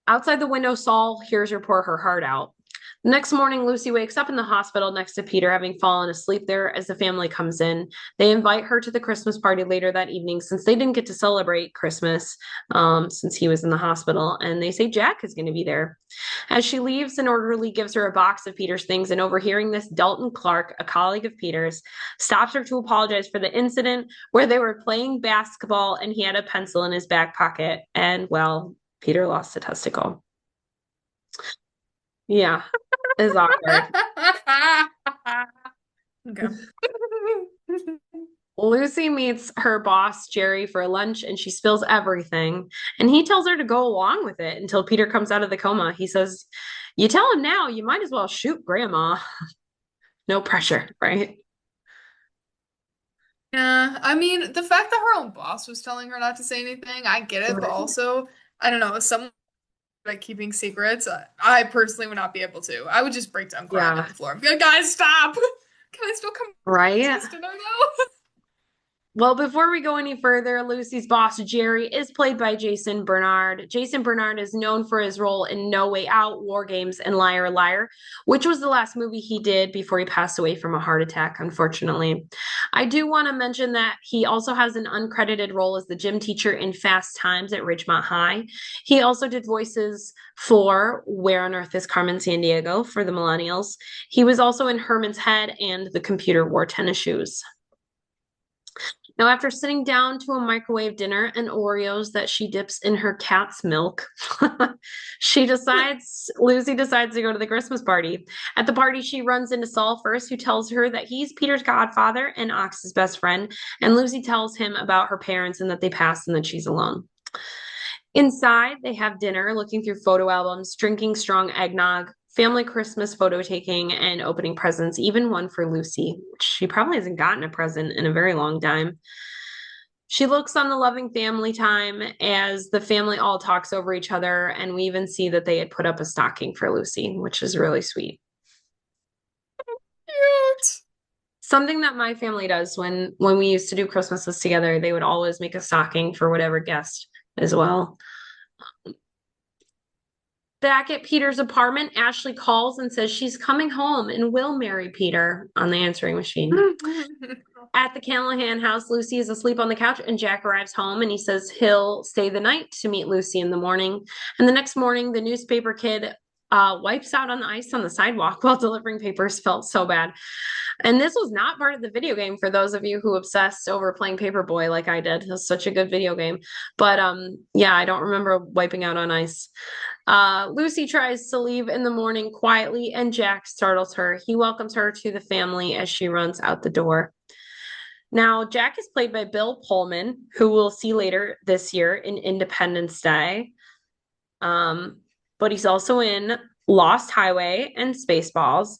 Outside the window, Saul hears her pour her heart out. Next morning, Lucy wakes up in the hospital next to Peter, having fallen asleep there as the family comes in. They invite her to the Christmas party later that evening since they didn't get to celebrate Christmas since he was in the hospital. And they say Jack is going to be there. As she leaves, an orderly gives her a box of Peter's things. And overhearing this, Dalton Clark, a colleague of Peter's, stops her to apologize for the incident where they were playing basketball and he had a pencil in his back pocket. And, well, Peter lost a testicle. Yeah, it's awkward. Okay. Lucy meets her boss, Jerry, for lunch and she spills everything. And he tells her to go along with it until Peter comes out of the coma. He says, "You tell him now, you might as well shoot grandma." No pressure, right? Yeah, I mean, the fact that her own boss was telling her not to say anything, I get it, but Right. also, I don't know, as someone like keeping secrets, I personally would not be able to. I would just break down crying on Yeah, the floor. Be like, guys, stop! Can I still come right? to dinner now? Well, before we go any further, Lucy's boss, Jerry, is played by Jason Bernard. Jason Bernard is known for his role in No Way Out, War Games, and Liar Liar, which was the last movie he did before he passed away from a heart attack, unfortunately. I do want to mention that he also has an uncredited role as the gym teacher in Fast Times at Ridgemont High. He also did voices for Where on Earth is Carmen Sandiego for the Millennials. He was also in Herman's Head and The Computer Wore Tennis Shoes. Now, after sitting down to a microwave dinner and Oreos that she dips in her cat's milk, Lucy decides to go to the Christmas party. At the party, she runs into Saul first, who tells her that he's Peter's godfather and Ox's best friend. And Lucy tells him about her parents and that they passed and that she's alone. Inside, they have dinner, looking through photo albums, drinking strong eggnog, family Christmas photo taking, and opening presents, even one for Lucy, which she probably hasn't gotten a present in a very long time. She looks on the loving family time as the family all talks over each other, and we even see that they had put up a stocking for Lucy, which is really sweet. Cute. Something that my family does when we used to do Christmases together, they would always make a stocking for whatever guest as well. Back at Peter's apartment, Ashley calls and says she's coming home and will marry Peter on the answering machine. At the Callahan house, Lucy is asleep on the couch, and Jack arrives home and he says he'll stay the night to meet Lucy in the morning. And the next morning, the newspaper kid wipes out on the ice on the sidewalk while delivering papers. Felt so bad. And this was not part of the video game for those of you who obsessed over playing Paperboy like I did. It was such a good video game. But yeah, I don't remember wiping out on ice. Lucy tries to leave in the morning quietly, and Jack startles her. He welcomes her to the family as she runs out the door. Now, Jack is played by Bill Pullman, who we'll see later this year in Independence Day. But he's also in Lost Highway and Spaceballs.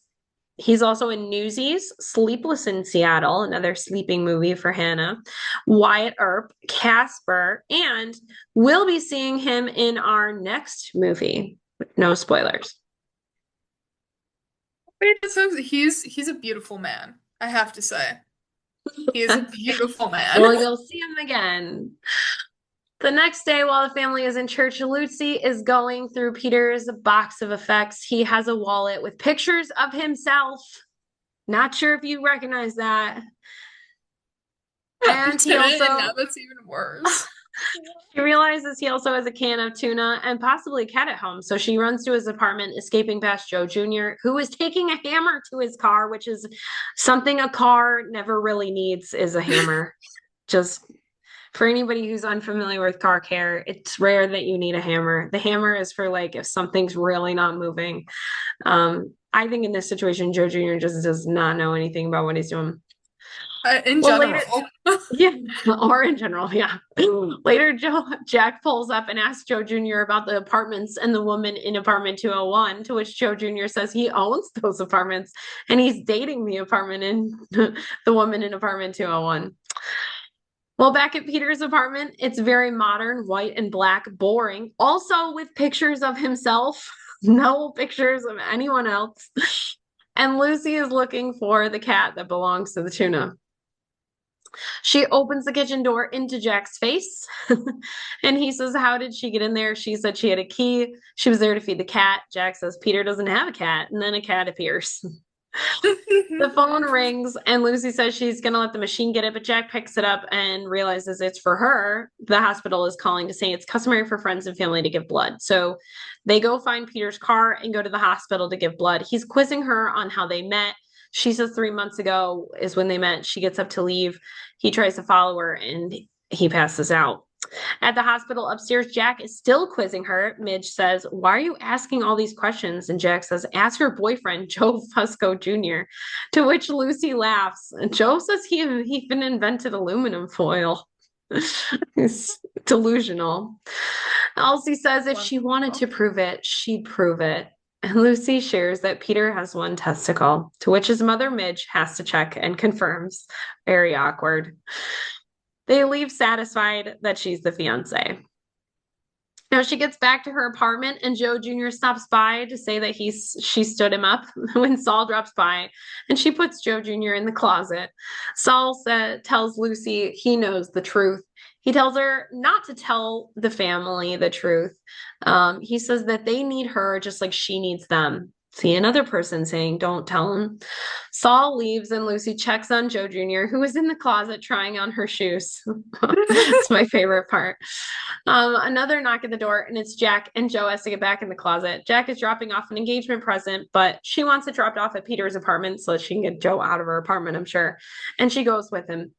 He's also in Newsies, Sleepless in Seattle, another sleeping movie for Hannah, Wyatt Earp, Casper, and we'll be seeing him in our next movie. No spoilers. He's a beautiful man, I have to say. He is a beautiful man. Well, you'll see him again. The next day, while the family is in church, Lucy is going through Peter's box of effects. He has a wallet with pictures of himself. Not sure if you recognize that. And he also, now that's even worse. she realizes he also has a can of tuna and possibly a cat at home. So she runs to his apartment, escaping past Joe Jr., who is taking a hammer to his car, which is something a car never really needs, is a hammer. Just for anybody who's unfamiliar with car care, it's rare that you need a hammer. The hammer is for like if something's really not moving. I think in this situation, Joe Jr. just does not know anything about what he's doing. In Well, general. yeah, or in general, yeah. Later, Jack pulls up and asks Joe Jr. about the apartments and the woman in apartment 201, to which Joe Jr. says he owns those apartments and he's dating the apartment in the woman in apartment 201. Well, back at Peter's apartment, it's very modern, white and black, boring. Also with pictures of himself, no pictures of anyone else. And Lucy is looking for the cat that belongs to the tuna. She opens the kitchen door into Jack's face. And he says, how did she get in there? She said she had a key. She was there to feed the cat. Jack says, Peter doesn't have a cat. And then a cat appears. The phone rings and Lucy says she's going to let the machine get it, but Jack picks it up and realizes it's for her. The hospital is calling to say it's customary for friends and family to give blood. So they go find Peter's car and go to the hospital to give blood. He's quizzing her on how they met. She says 3 months ago is when they met. She gets up to leave. He tries to follow her and he passes out. At the hospital upstairs, Jack is still quizzing her. Midge says, "Why are you asking all these questions?" And Jack says, "Ask your boyfriend, Joe Fusco Jr." To which Lucy laughs. Joe says he even invented aluminum foil. He's delusional. Elsie says if she wanted to prove it, she'd prove it. And Lucy shares that Peter has one testicle, to which his mother, Midge, has to check and confirms. Very awkward. They leave satisfied that she's the fiance. Now she gets back to her apartment and Joe Jr. stops by to say that she stood him up when Saul drops by and she puts Joe Jr. in the closet. Saul tells Lucy he knows the truth. He tells her not to tell the family the truth. He says that they need her just like she needs them. See another person saying, "Don't tell him." Saul leaves and Lucy checks on Joe Jr., who is in the closet trying on her shoes. It's my favorite part. Another knock at the door, and it's Jack, and Joe has to get back in the closet. Jack is dropping off an engagement present, but she wants it dropped off at Peter's apartment so that she can get Joe out of her apartment, I'm sure. And she goes with him.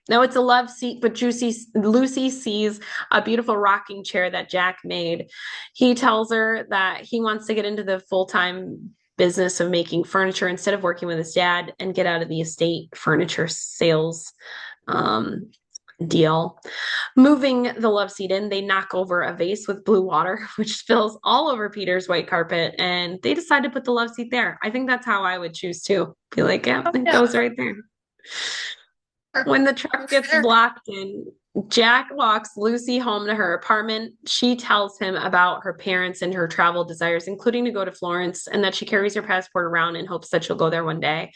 Now it's a love seat, but Lucy sees a beautiful rocking chair that Jack made. He tells her that he wants to get into the full-time business of making furniture instead of working with his dad and get out of the estate furniture sales deal. Moving the love seat in, they knock over a vase with blue water, which spills all over Peter's white carpet, and they decide to put the love seat there. I think that's how I would choose to be like, yeah, it goes right there. When the truck gets blocked in, Jack walks Lucy home to her apartment. She tells him about her parents and her travel desires, including to go to Florence, and that she carries her passport around in hopes that she'll go there one day.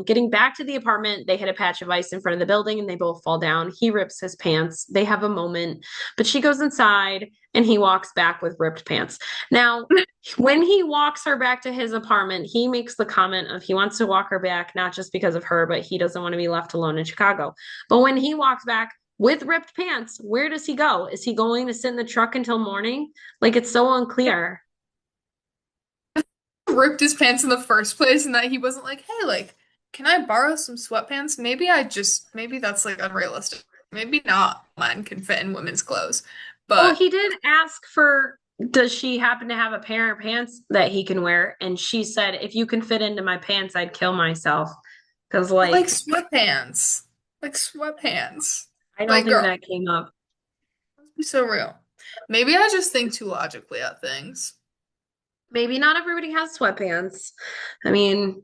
Getting back to the apartment, they hit a patch of ice in front of the building and they both fall down. He rips his pants. They have a moment, but she goes inside and he walks back with ripped pants. Now, when he walks her back to his apartment, he makes the comment of he wants to walk her back, not just because of her, but he doesn't want to be left alone in Chicago. But when he walks back with ripped pants, where does he go? Is he going to sit in the truck until morning? Like, it's so unclear. Ripped his pants in the first place and that he wasn't like, hey, like, can I borrow some sweatpants? Maybe that's like unrealistic. Maybe not men can fit in women's clothes. Oh, But he did ask for, does she happen to have a pair of pants that he can wear? And she said, if you can fit into my pants, I'd kill myself. Because, like like, sweatpants. Like sweatpants. I don't Like, think girl, that came up. let's be so real. Maybe I just think too logically at things. Maybe not everybody has sweatpants. I mean,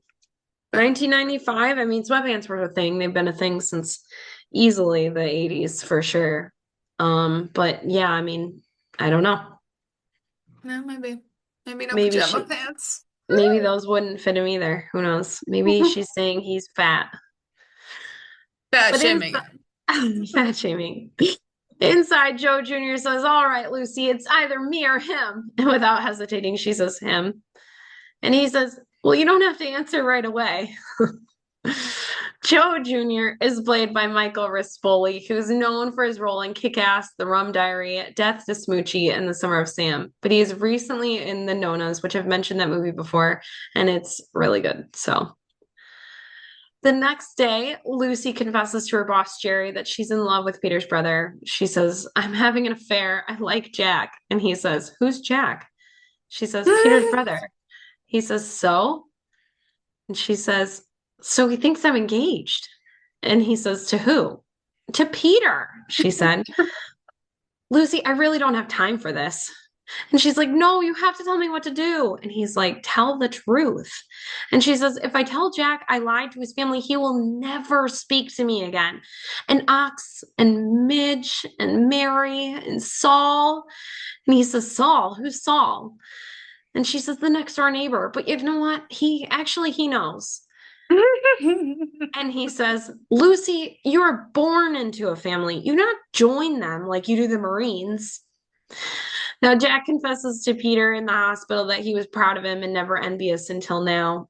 1995, I mean, sweatpants were a thing. They've been a thing since easily the 80s for sure. But yeah, I mean, I don't know. No, maybe. Maybe no Maybe pajama she, pants. maybe those wouldn't fit him either. Who knows? Maybe she's saying he's fat. Fat But shaming. fat shaming. Inside, Joe Jr. says, "All right, Lucy, it's either me or him." And without hesitating, she says him. And he says, "Well, you don't have to answer right away." Joe Jr. is played by Michael Rispoli, who's known for his role in Kick-Ass, The Rum Diary, Death to Smoochie, and The Summer of Sam. But he is recently in The Nonas, which I've mentioned that movie before, and it's really good. So the next day, Lucy confesses to her boss, Jerry, that she's in love with Peter's brother. She says, "I'm having an affair. I like Jack." And he says, "Who's Jack?" She says, "Peter's brother." He says, "So?" And she says, "So he thinks I'm engaged." And he says, "To who?" "To Peter," she said. "Lucy, I really don't have time for this." And she's like, "No, you have to tell me what to do." And he's like, "Tell the truth." And she says, "If I tell Jack I lied to his family, he will never speak to me again." And Ox and Midge and Mary and Saul. And he says, "Saul? Who's Saul?" And she says, "The next door neighbor." But you know what? He knows. And he says, "Lucy, you were born into a family. You not join them like you do the Marines." Now, Jack confesses to Peter in the hospital that he was proud of him and never envious until now,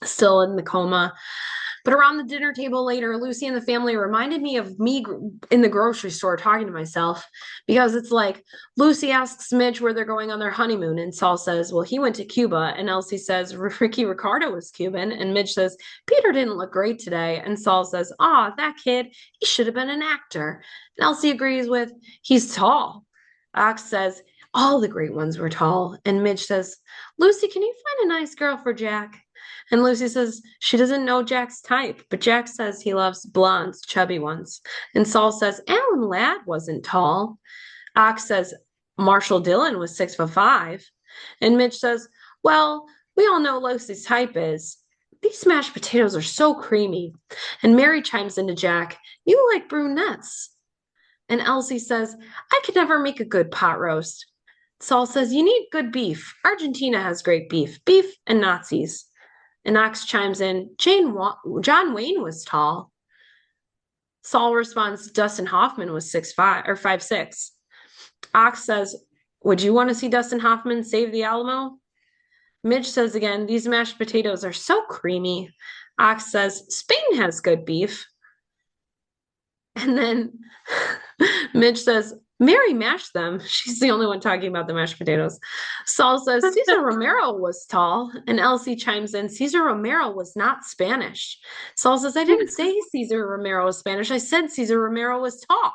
still in the coma. But around the dinner table later, Lucy and the family reminded me of me in the grocery store talking to myself because it's like Lucy asks Midge where they're going on their honeymoon, and Saul says, well, he went to Cuba. And Elsie says, Ricky Ricardo was Cuban. And Midge says, Peter didn't look great today. And Saul says, aw, that kid, he should have been an actor. And Elsie agrees with, he's tall. Ox says, all the great ones were tall. And Midge says, Lucy, can you find a nice girl for Jack? And Lucy says she doesn't know Jack's type, but Jack says he loves blondes, chubby ones. And Saul says Alan Ladd wasn't tall. Ox says Marshall Dillon was 6'5". And Midge says, well, we all know Lucy's type is. These mashed potatoes are so creamy. And Mary chimes into Jack, you like brunettes. And Elsie says, I could never make a good pot roast. Saul says, you need good beef. Argentina has great beef. Beef and Nazis. And Ox chimes in, John Wayne was tall. Saul responds, Dustin Hoffman was 6'5" or 5'6". Ox says, would you want to see Dustin Hoffman save the Alamo? Midge says again, these mashed potatoes are so creamy. Ox says, Spain has good beef. And then Midge says, Mary mashed them. She's the only one talking about the mashed potatoes. Saul says, Cesar Romero was tall. And Elsie chimes in, Cesar Romero was not Spanish. Saul says, I didn't say Cesar Romero was Spanish. I said Cesar Romero was tall.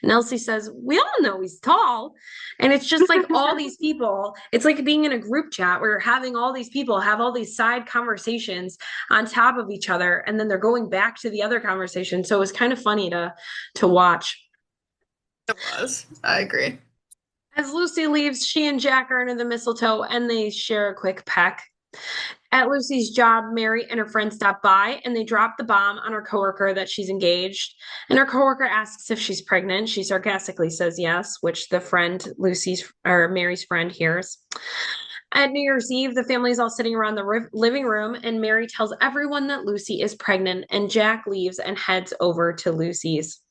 And Elsie says, we all know he's tall. And it's just like all these people, it's like being in a group chat where having all these people have all these side conversations on top of each other. And then they're going back to the other conversation. So it was kind of funny to watch. It was. I agree. As Lucy leaves, she and Jack are under the mistletoe and they share a quick peck. At Lucy's job, Mary and her friend stop by and they drop the bomb on her coworker that she's engaged. And her coworker asks if she's pregnant. She sarcastically says yes, which the friend, Mary's friend, hears. At New Year's Eve, the family's all sitting around the living room, and Mary tells everyone that Lucy is pregnant, and Jack leaves and heads over to Lucy's.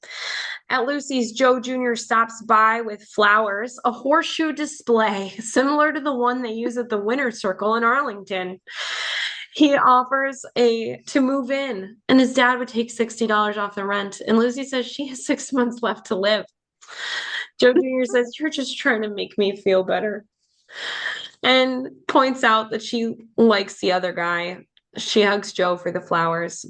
At Lucy's, Joe Jr. stops by with flowers, a horseshoe display similar to the one they use at the Winter Circle in Arlington. He offers to move in, and his dad would take $60 off the rent. And Lucy says she has 6 months left to live. Joe Jr. says, you're just trying to make me feel better. And points out that she likes the other guy. She hugs Joe for the flowers.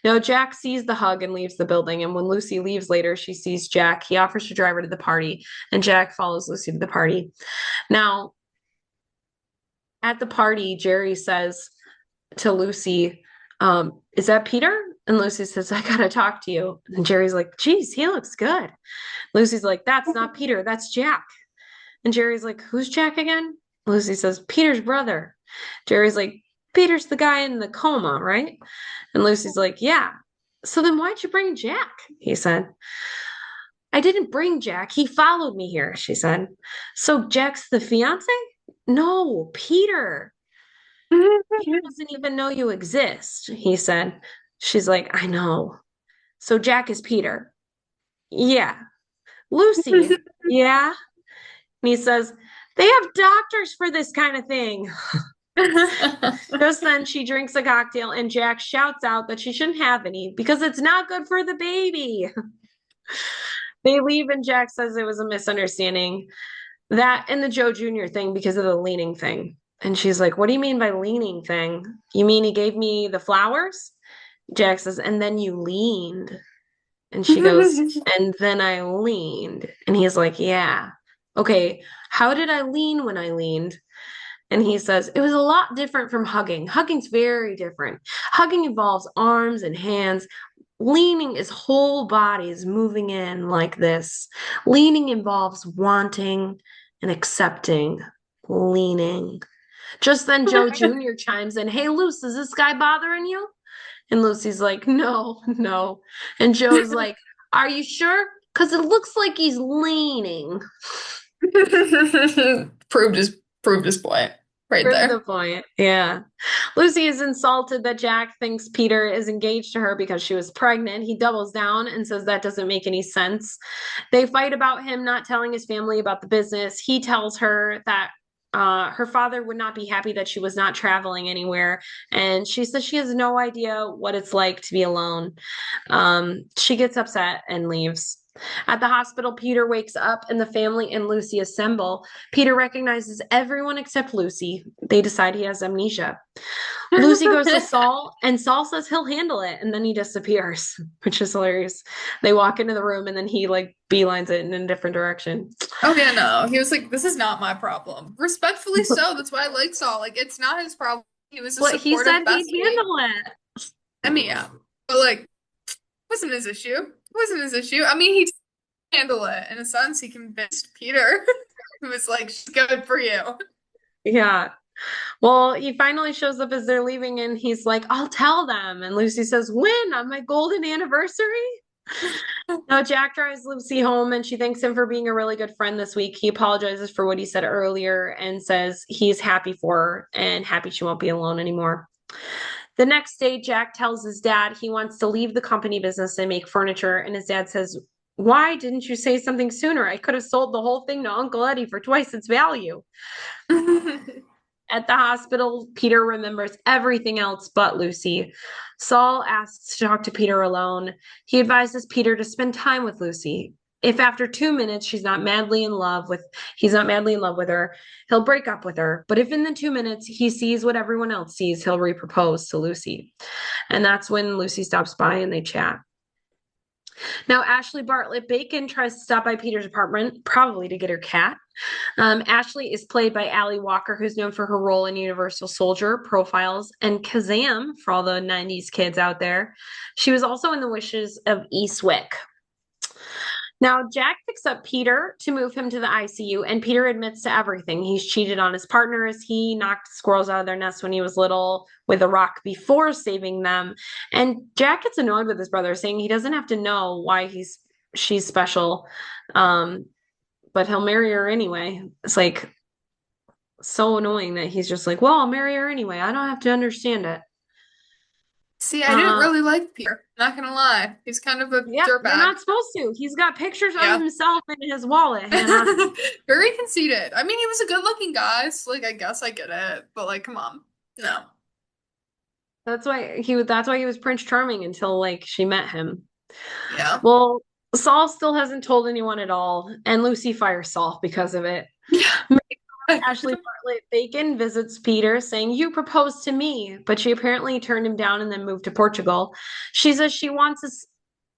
Now, Jack sees the hug and leaves the building. And when Lucy leaves later, she sees Jack. He offers to drive her to the party, and Jack follows Lucy to the party. Now, at the party, Jerry says to Lucy, is that Peter? And Lucy says, I gotta talk to you. And Jerry's like, geez, he looks good. Lucy's like, that's not Peter, that's Jack. And Jerry's like, who's Jack again? Lucy says, Peter's brother. Jerry's like, Peter's the guy in the coma, right? And Lucy's like, yeah. So then why'd you bring Jack? He said. I didn't bring Jack. He followed me here, she said. So Jack's the fiance? No, Peter. He doesn't even know you exist, he said. She's like, I know. So Jack is Peter. Yeah. Lucy. Yeah. And he says, they have doctors for this kind of thing. Just then she drinks a cocktail and Jack shouts out that she shouldn't have any because it's not good for the baby. They leave and Jack says it was a misunderstanding. That and the Joe Jr. thing because of the leaning thing. And she's like, what do you mean by leaning thing? You mean he gave me the flowers? Jack says, and then you leaned. And she goes, and then I leaned. And he's like, yeah. Okay, how did I lean when I leaned? And he says, it was a lot different from hugging. Hugging's very different. Hugging involves arms and hands. Leaning is whole bodies moving in like this. Leaning involves wanting and accepting. Leaning. Just then Joe Jr. chimes in, hey, Luce, is this guy bothering you? And Lucy's like, no. And Joe's like, are you sure? Because it looks like he's leaning. Proved his point right Proved there. the point. Yeah. Lucy is insulted that Jack thinks Peter is engaged to her because she was pregnant. He doubles down and says that doesn't make any sense. They fight about him not telling his family about the business. He tells her that Her father would not be happy that she was not traveling anywhere, and she says she has no idea what it's like to be alone. She gets upset and leaves. At the hospital, Peter wakes up and the family and Lucy assemble. Peter recognizes everyone except Lucy. They decide he has amnesia. Lucy goes to Saul, and Saul says he'll handle it, and then he disappears, which is hilarious. They walk into the room, and then he like beelines it in a different direction. Oh yeah, no. He was like, "This is not my problem." Respectfully so. That's why I like Saul. Like, it's not his problem. He was a But he supportive said he'd bestie. handle it. I mean, yeah, but like, wasn't his issue. Wasn't his issue. I mean, he did handle it in a sense. He convinced Peter, who was like, "She's good for you." Yeah. Well, he finally shows up as they're leaving, and he's like, I'll tell them. And Lucy says, when? On my golden anniversary? Now, Jack drives Lucy home, and she thanks him for being a really good friend this week. He apologizes for what he said earlier and says he's happy for her and happy she won't be alone anymore. The next day, Jack tells his dad he wants to leave the company business and make furniture. And his dad says, why didn't you say something sooner? I could have sold the whole thing to Uncle Eddie for twice its value. At the hospital, Peter remembers everything else but Lucy. Saul asks to talk to Peter alone. He advises Peter to spend time with Lucy. If after 2 minutes he's not madly in love with her, he'll break up with her. But if in the 2 minutes he sees what everyone else sees, he'll repropose to Lucy. And that's when Lucy stops by and they chat. Now, Ashley Bartlett Bacon tries to stop by Peter's apartment, probably to get her cat. Ashley is played by Ali Walker, who's known for her role in Universal Soldier, Profiles, and Kazam for all the 90's kids out there. She was also in The Wishes of Eastwick. Now, Jack picks up Peter to move him to the ICU, and Peter admits to everything. He's cheated on his partners. He knocked squirrels out of their nest when he was little with a rock before saving them. And Jack gets annoyed with his brother, saying he doesn't have to know why she's special, but he'll marry her anyway. It's like so annoying that he's just like, well, I'll marry her anyway. I don't have to understand it. See, I didn't really like Peter. Not gonna lie, he's kind of a Yeah, you're dirtbag. not supposed to. He's got pictures of Yeah. himself in his wallet, Hannah. Very conceited. I mean, he was a good-looking guy, so like I guess I get it, but like, come on, no. That's why he was Prince Charming until like she met him. Yeah. Well, Saul still hasn't told anyone at all, and Lucy fires Saul because of it. Yeah. Ashley Bartlett Bacon visits Peter, saying, you proposed to me, but she apparently turned him down and then moved to Portugal. She says she wants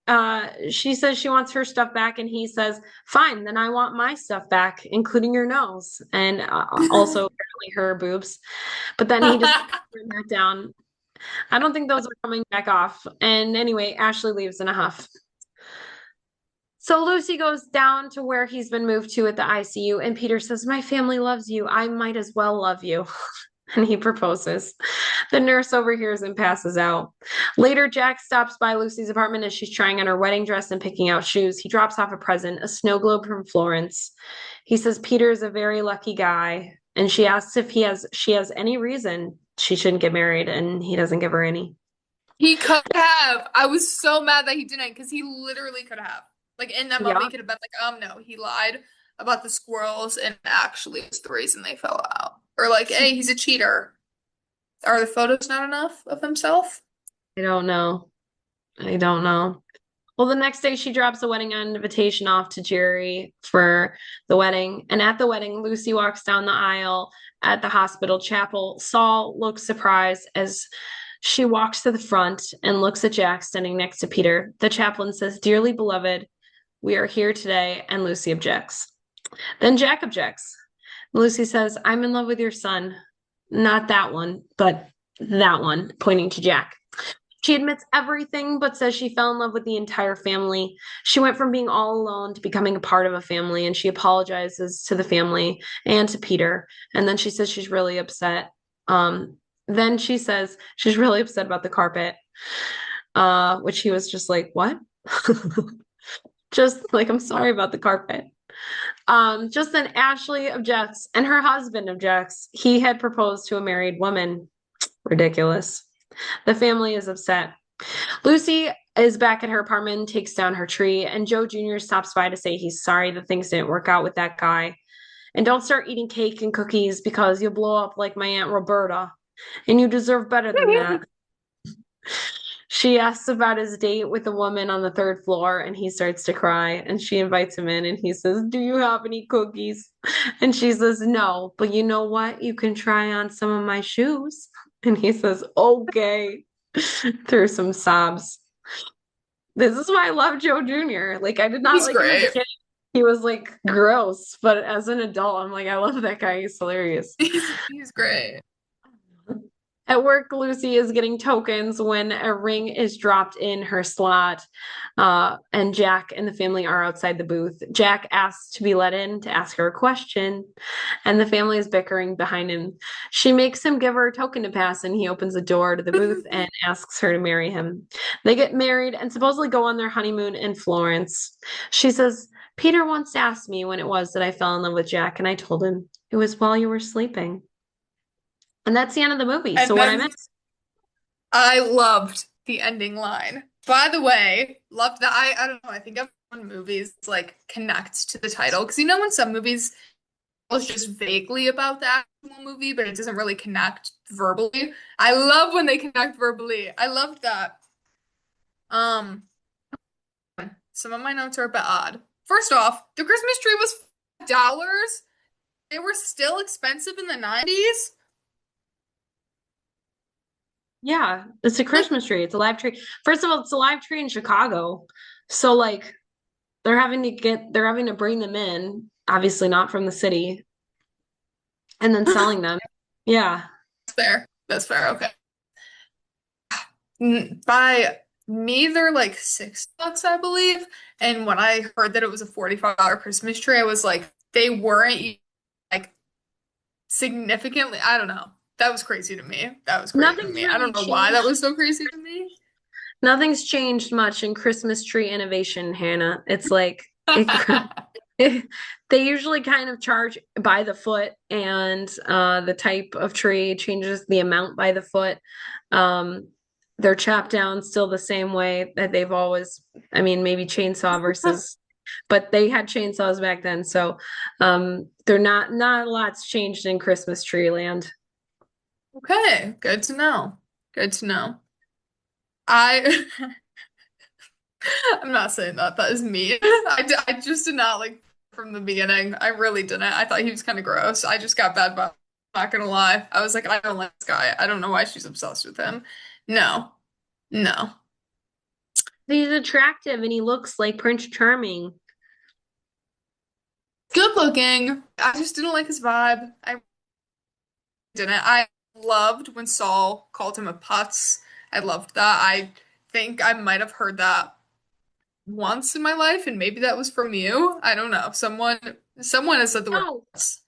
her stuff back, and he says, fine, then I want my stuff back, including your nose, and also apparently her boobs. But then he just turned that down. I don't think those are coming back off. And anyway, Ashley leaves in a huff. So Lucy goes down to where he's been moved to at the ICU, and Peter says, my family loves you. I might as well love you. And he proposes. The nurse overhears and passes out. Later, Jack stops by Lucy's apartment as she's trying on her wedding dress and picking out shoes. He drops off a present, a snow globe from Florence. He says Peter is a very lucky guy, and she asks if she has any reason she shouldn't get married, and he doesn't give her any. He could have. I was so mad that he didn't, because he literally could have. Like in that moment, Yeah. he could have been like, no, he lied about the squirrels, and actually it's the reason they fell out. Or like, hey, he's a cheater. Are the photos not enough of himself? I don't know. Well, the next day she drops a wedding invitation off to Jerry for the wedding. And at the wedding, Lucy walks down the aisle at the hospital chapel. Saul looks surprised as she walks to the front and looks at Jack standing next to Peter. The chaplain says, dearly beloved, we are here today. And Lucy objects. Then Jack objects. Lucy says, I'm in love with your son. Not that one, but that one, pointing to Jack. She admits everything, but says she fell in love with the entire family. She went from being all alone to becoming a part of a family, and she apologizes to the family and to Peter. And then she says she's really upset. Then she says she's really upset about the carpet, which he was just like, what? Just like, I'm sorry about the carpet. Just then Ashley objects and her husband objects. He had proposed to a married woman. Ridiculous. The family is upset. Lucy is back at her apartment, takes down her tree, and Joe Jr. stops by to say he's sorry that things didn't work out with that guy. And don't start eating cake and cookies because you'll blow up like my Aunt Roberta. And you deserve better than that. She asks about his date with a woman on the third floor, and he starts to cry. And she invites him in, and he says, "Do you have any cookies?" And she says, "No, but you know what? You can try on some of my shoes." And he says, "Okay," through some sobs. This is why I love Joe Jr. Like, I did not He's like him as a great. kid. He was like gross, but as an adult, I'm like, I love that guy. He's hilarious. He's great. At work, Lucy is getting tokens when a ring is dropped in her slot, and Jack and the family are outside the booth. Jack asks to be let in to ask her a question, and the family is bickering behind him. She makes him give her a token to pass, and he opens the door to the booth and asks her to marry him. They get married and supposedly go on their honeymoon in Florence. She says, "Peter once asked me when it was that I fell in love with Jack, and I told him it was while you were sleeping." And that's the end of the movie. And So what I then missed? I loved the ending line. By the way, loved that. I don't know. I think of when movies like connect to the title because you know when some movies it's just vaguely about the actual movie, but it doesn't really connect verbally. I love when they connect verbally. I love that. Um, some of my notes are a bit odd. First off, the Christmas tree was $5. They were still expensive in the 90's. Yeah, it's a Like, Christmas tree. It's a live tree. First of all, it's a live tree in Chicago. So like they're having to bring them in, obviously not from the city, and then selling them. Yeah. that's fair. That's fair. Okay. By me, they're like $6, I believe. And when I heard that it was a $45 Christmas tree, I was like, they weren't like significantly. I don't know. That was crazy to me. That was crazy to Nothing's me. I really don't know why that changed. was so crazy to me. Nothing's changed much in Christmas tree innovation, Hannah. It's like it, they usually kind of charge by the foot, and the type of tree changes the amount by the foot. Um, they're chopped down still the same way that they've always, I mean, maybe chainsaw versus, but they had chainsaws back then. So they're not a lot's changed in Christmas tree land. Okay, good to know. Good to know. I I'm not saying that. That is mean. I just did not like from the beginning. I really didn't. I thought he was kind of gross. I just got bad vibes. Not gonna lie. I was like, I don't like this guy. I don't know why she's obsessed with him. No, no. He's attractive and he looks like Prince Charming. Good looking. I just didn't like his vibe. I didn't. I loved when Saul called him a putz. I loved that. I think I might have heard that once in my life, and maybe that was from you. I don't know. Someone has said the word Oh, putz.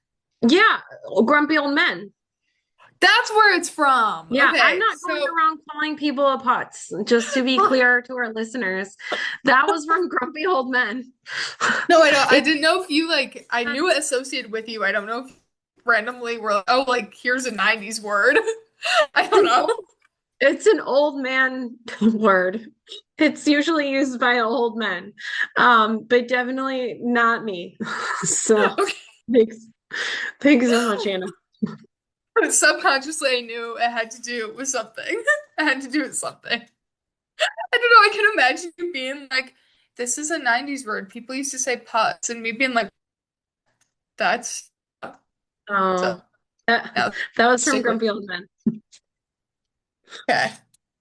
yeah, grumpy old men. That's where it's from. Yeah, I'm Okay, not going so around calling people a putz. Just to be clear to our listeners, that was from grumpy old men. no, I don't. I It's didn't know if you like. I knew it associated with you. I don't know if randomly we're like, oh, like here's a 90's word. I don't an know. old, it's an old man word. It's usually used by old men, but definitely not me. So Okay. thanks, thanks so much, Anna. Subconsciously, I knew it had to do with something. It had to do with something. I don't know. I can imagine you being like, this is a 90's word. People used to say putz, and me being like, that's so Oh, that, now that was from stick with grumpy old men. okay.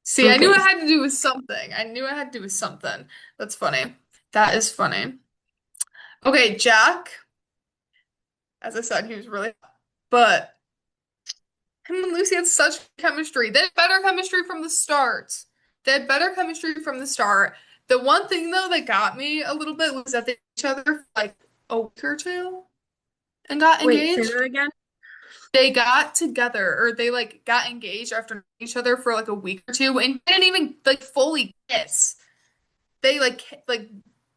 See, I knew Okay. it had to do with something. I knew it had to do with something. That's funny. That is funny. Okay, Jack, as I said, he was really, but him and Lucy had such chemistry. They had better chemistry from the start. They had better chemistry from the start. The one thing though that got me a little bit was that they knew each other for like a week or two and got Wait, say engaged. that again? They got together or they like got engaged after knowing each other for like a week or two and didn't even like fully kiss. They like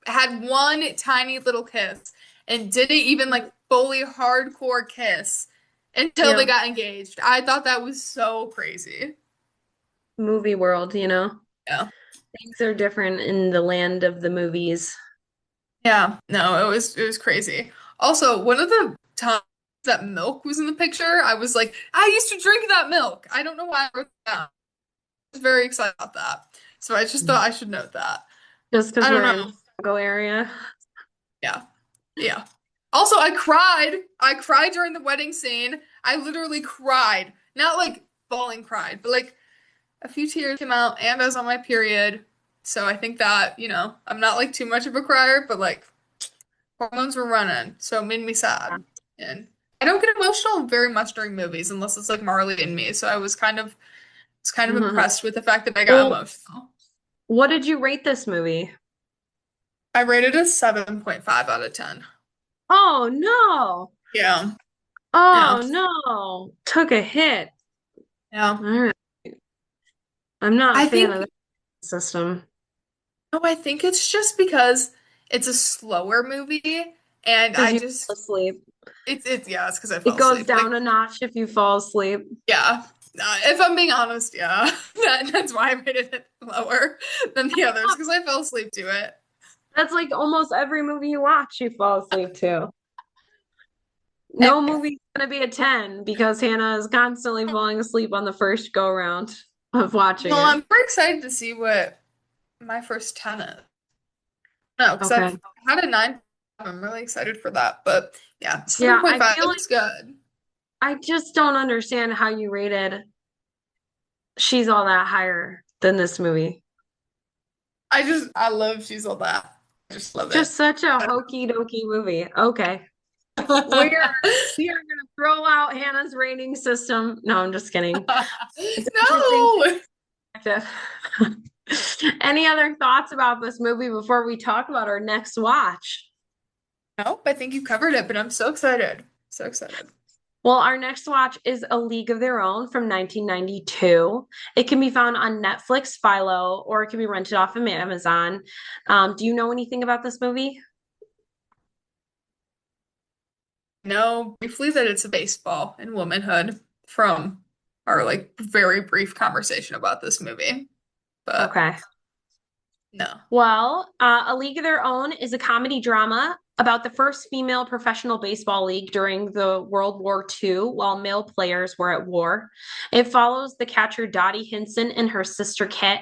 had one tiny little kiss and didn't even like fully hardcore kiss until they Yeah, got engaged. I thought that was so crazy. movie world, you know? Yeah. Things are different in the land of the movies. Yeah. No, it was crazy. Also, one of the times that milk was in the picture, I was like, I used to drink that milk. I don't know why I wrote that down. I was very excited about that. So I just thought I should note that. Just because I don't we're in know. the Chicago area. Yeah. Yeah. Also, I cried. I cried during the wedding scene. I literally cried. Not like bawling cried, but like a few tears came out and I was on my period. So I think that, I'm not like too much of a crier, but like hormones were running, so it made me sad. And I don't get emotional very much during movies unless it's like Marley and Me. So I was kind of impressed with the fact that I got Well, emotional. what did you rate this movie? I rated a 7.5 out of 10. Oh no. Yeah. Yeah. Oh no. Took a hit. Yeah. All right. I'm not a I fan of think that system. no, I think it's just because it's a slower movie and Because I you fall just asleep. it's yeah, it's because I It fell goes asleep. Like, down a notch if you fall asleep. yeah. If I'm being honest, yeah. That's why I rated it lower than the others because I fell asleep to it. That's like almost every movie you watch, you fall asleep to. Hey, No movie's gonna be a 10 because Hannah is constantly falling asleep on the first go round of watching well, it. I'm very excited to see what my first 10 is. No, because Okay. I've had a 9. I'm really excited for that. But yeah, Yeah, I 7.5, feel like it's good. I just don't understand how you rated She's All That higher than this movie. I love She's All That. I just love it. Just such a hokey dokey movie. Okay. We're we are gonna throw out Hannah's rating system. No, I'm just kidding. It's interesting No. perspective. Any other thoughts about this movie before we talk about our next watch? Nope, I think you covered it, but I'm so excited. So excited. Well, our next watch is A League of Their Own from 1992. It can be found on Netflix, Philo, or it can be rented off of Amazon. Do you know anything about this movie? Know briefly that it's a baseball and womanhood from our like very brief conversation about this movie, but Okay. no. Well, A League of Their Own is a comedy drama about the first female professional baseball league during the World War II while male players were at war. It follows the catcher Dottie Hinson and her sister Kit,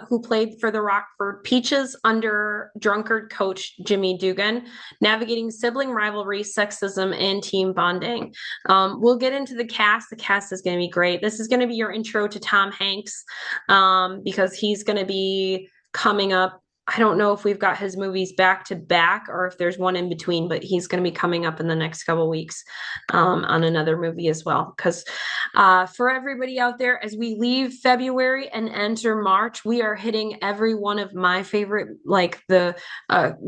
who played for the Rockford Peaches under drunkard coach Jimmy Dugan, navigating sibling rivalry, sexism, and team bonding. We'll get into the cast. The cast is going to be great. This is going to be your intro to Tom Hanks because he's going to be coming up. I don't know if we've got his movies back to back or if there's one in between, but he's going to be coming up in the next couple weeks on another movie as well. Because for everybody out there, as we leave February and enter March, we are hitting every one of my favorite, like the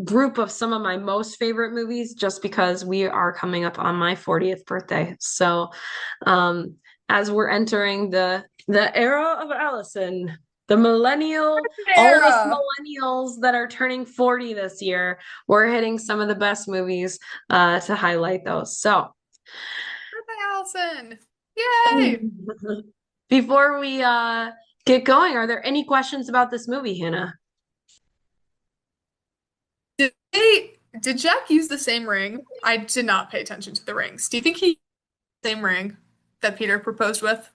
group of some of my most favorite movies, just because we are coming up on my 40th birthday. So as we're entering the era of Allison, the millennial, all of us Sarah. millennials that are turning 40 this year, we're hitting some of the best movies to highlight those. So, Birthday Allison. Yay! before we get going, are there any questions about this movie, Hannah? Did Jack use the same ring? I did not pay attention to the rings. Do you think he used the same ring that Peter proposed with?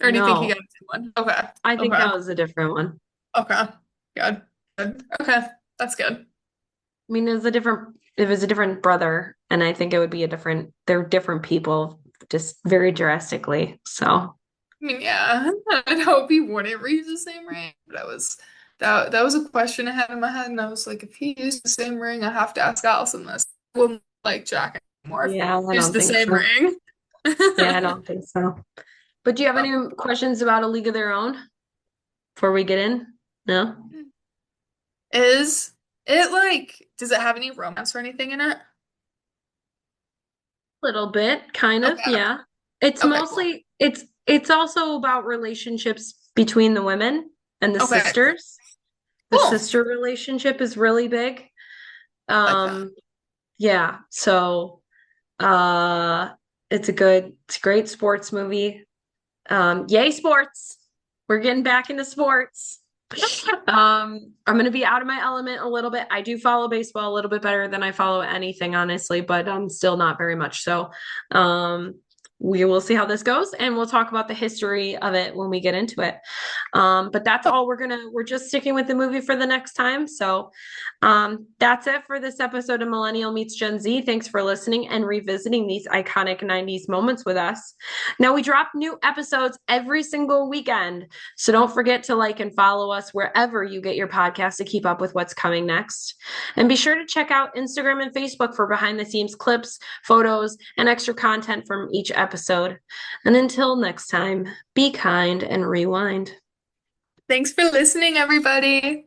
Or do you think he No, got a different one? Okay. I think Okay. that was a different one. Okay. Good. Good. Okay. That's good. I mean, it was a different brother, and I think it would be they're different people, just very drastically. So, I mean, yeah, I'd hope he wouldn't reuse the same ring. But that was a question I had in my head, and I was like, if he used the same ring, I have to ask Allison this. I wouldn't like Jack anymore if yeah, I he used don't the think same so. ring. Yeah, I don't think so. But do you have Oh. any questions about A League of Their Own before we get in? No? Is it like, does it have any romance or anything in it? Little bit, kind of, Okay. yeah. It's Okay, cool. mostly it's also about relationships between the women and the Okay, cool. sisters. The Cool. sister relationship is really big. Like that. Um, yeah, so uh it's a great sports movie. Yay sports. We're getting back into sports. I'm going to be out of my element a little bit. I do follow baseball a little bit better than I follow anything, honestly, but still not very much. So, um, we will see how this goes, and we'll talk about the history of it when we get into it. But that's all we're just sticking with the movie for the next time. So, that's it for this episode of Millennial Meets Gen Z. Thanks for listening and revisiting these iconic 90s moments with us. Now, we drop new episodes every single weekend. So don't forget to like and follow us wherever you get your podcast to keep up with what's coming next. And be sure to check out Instagram and Facebook for behind the scenes clips, photos, and extra content from each episode. And until next time, be kind and rewind. Thanks for listening, everybody.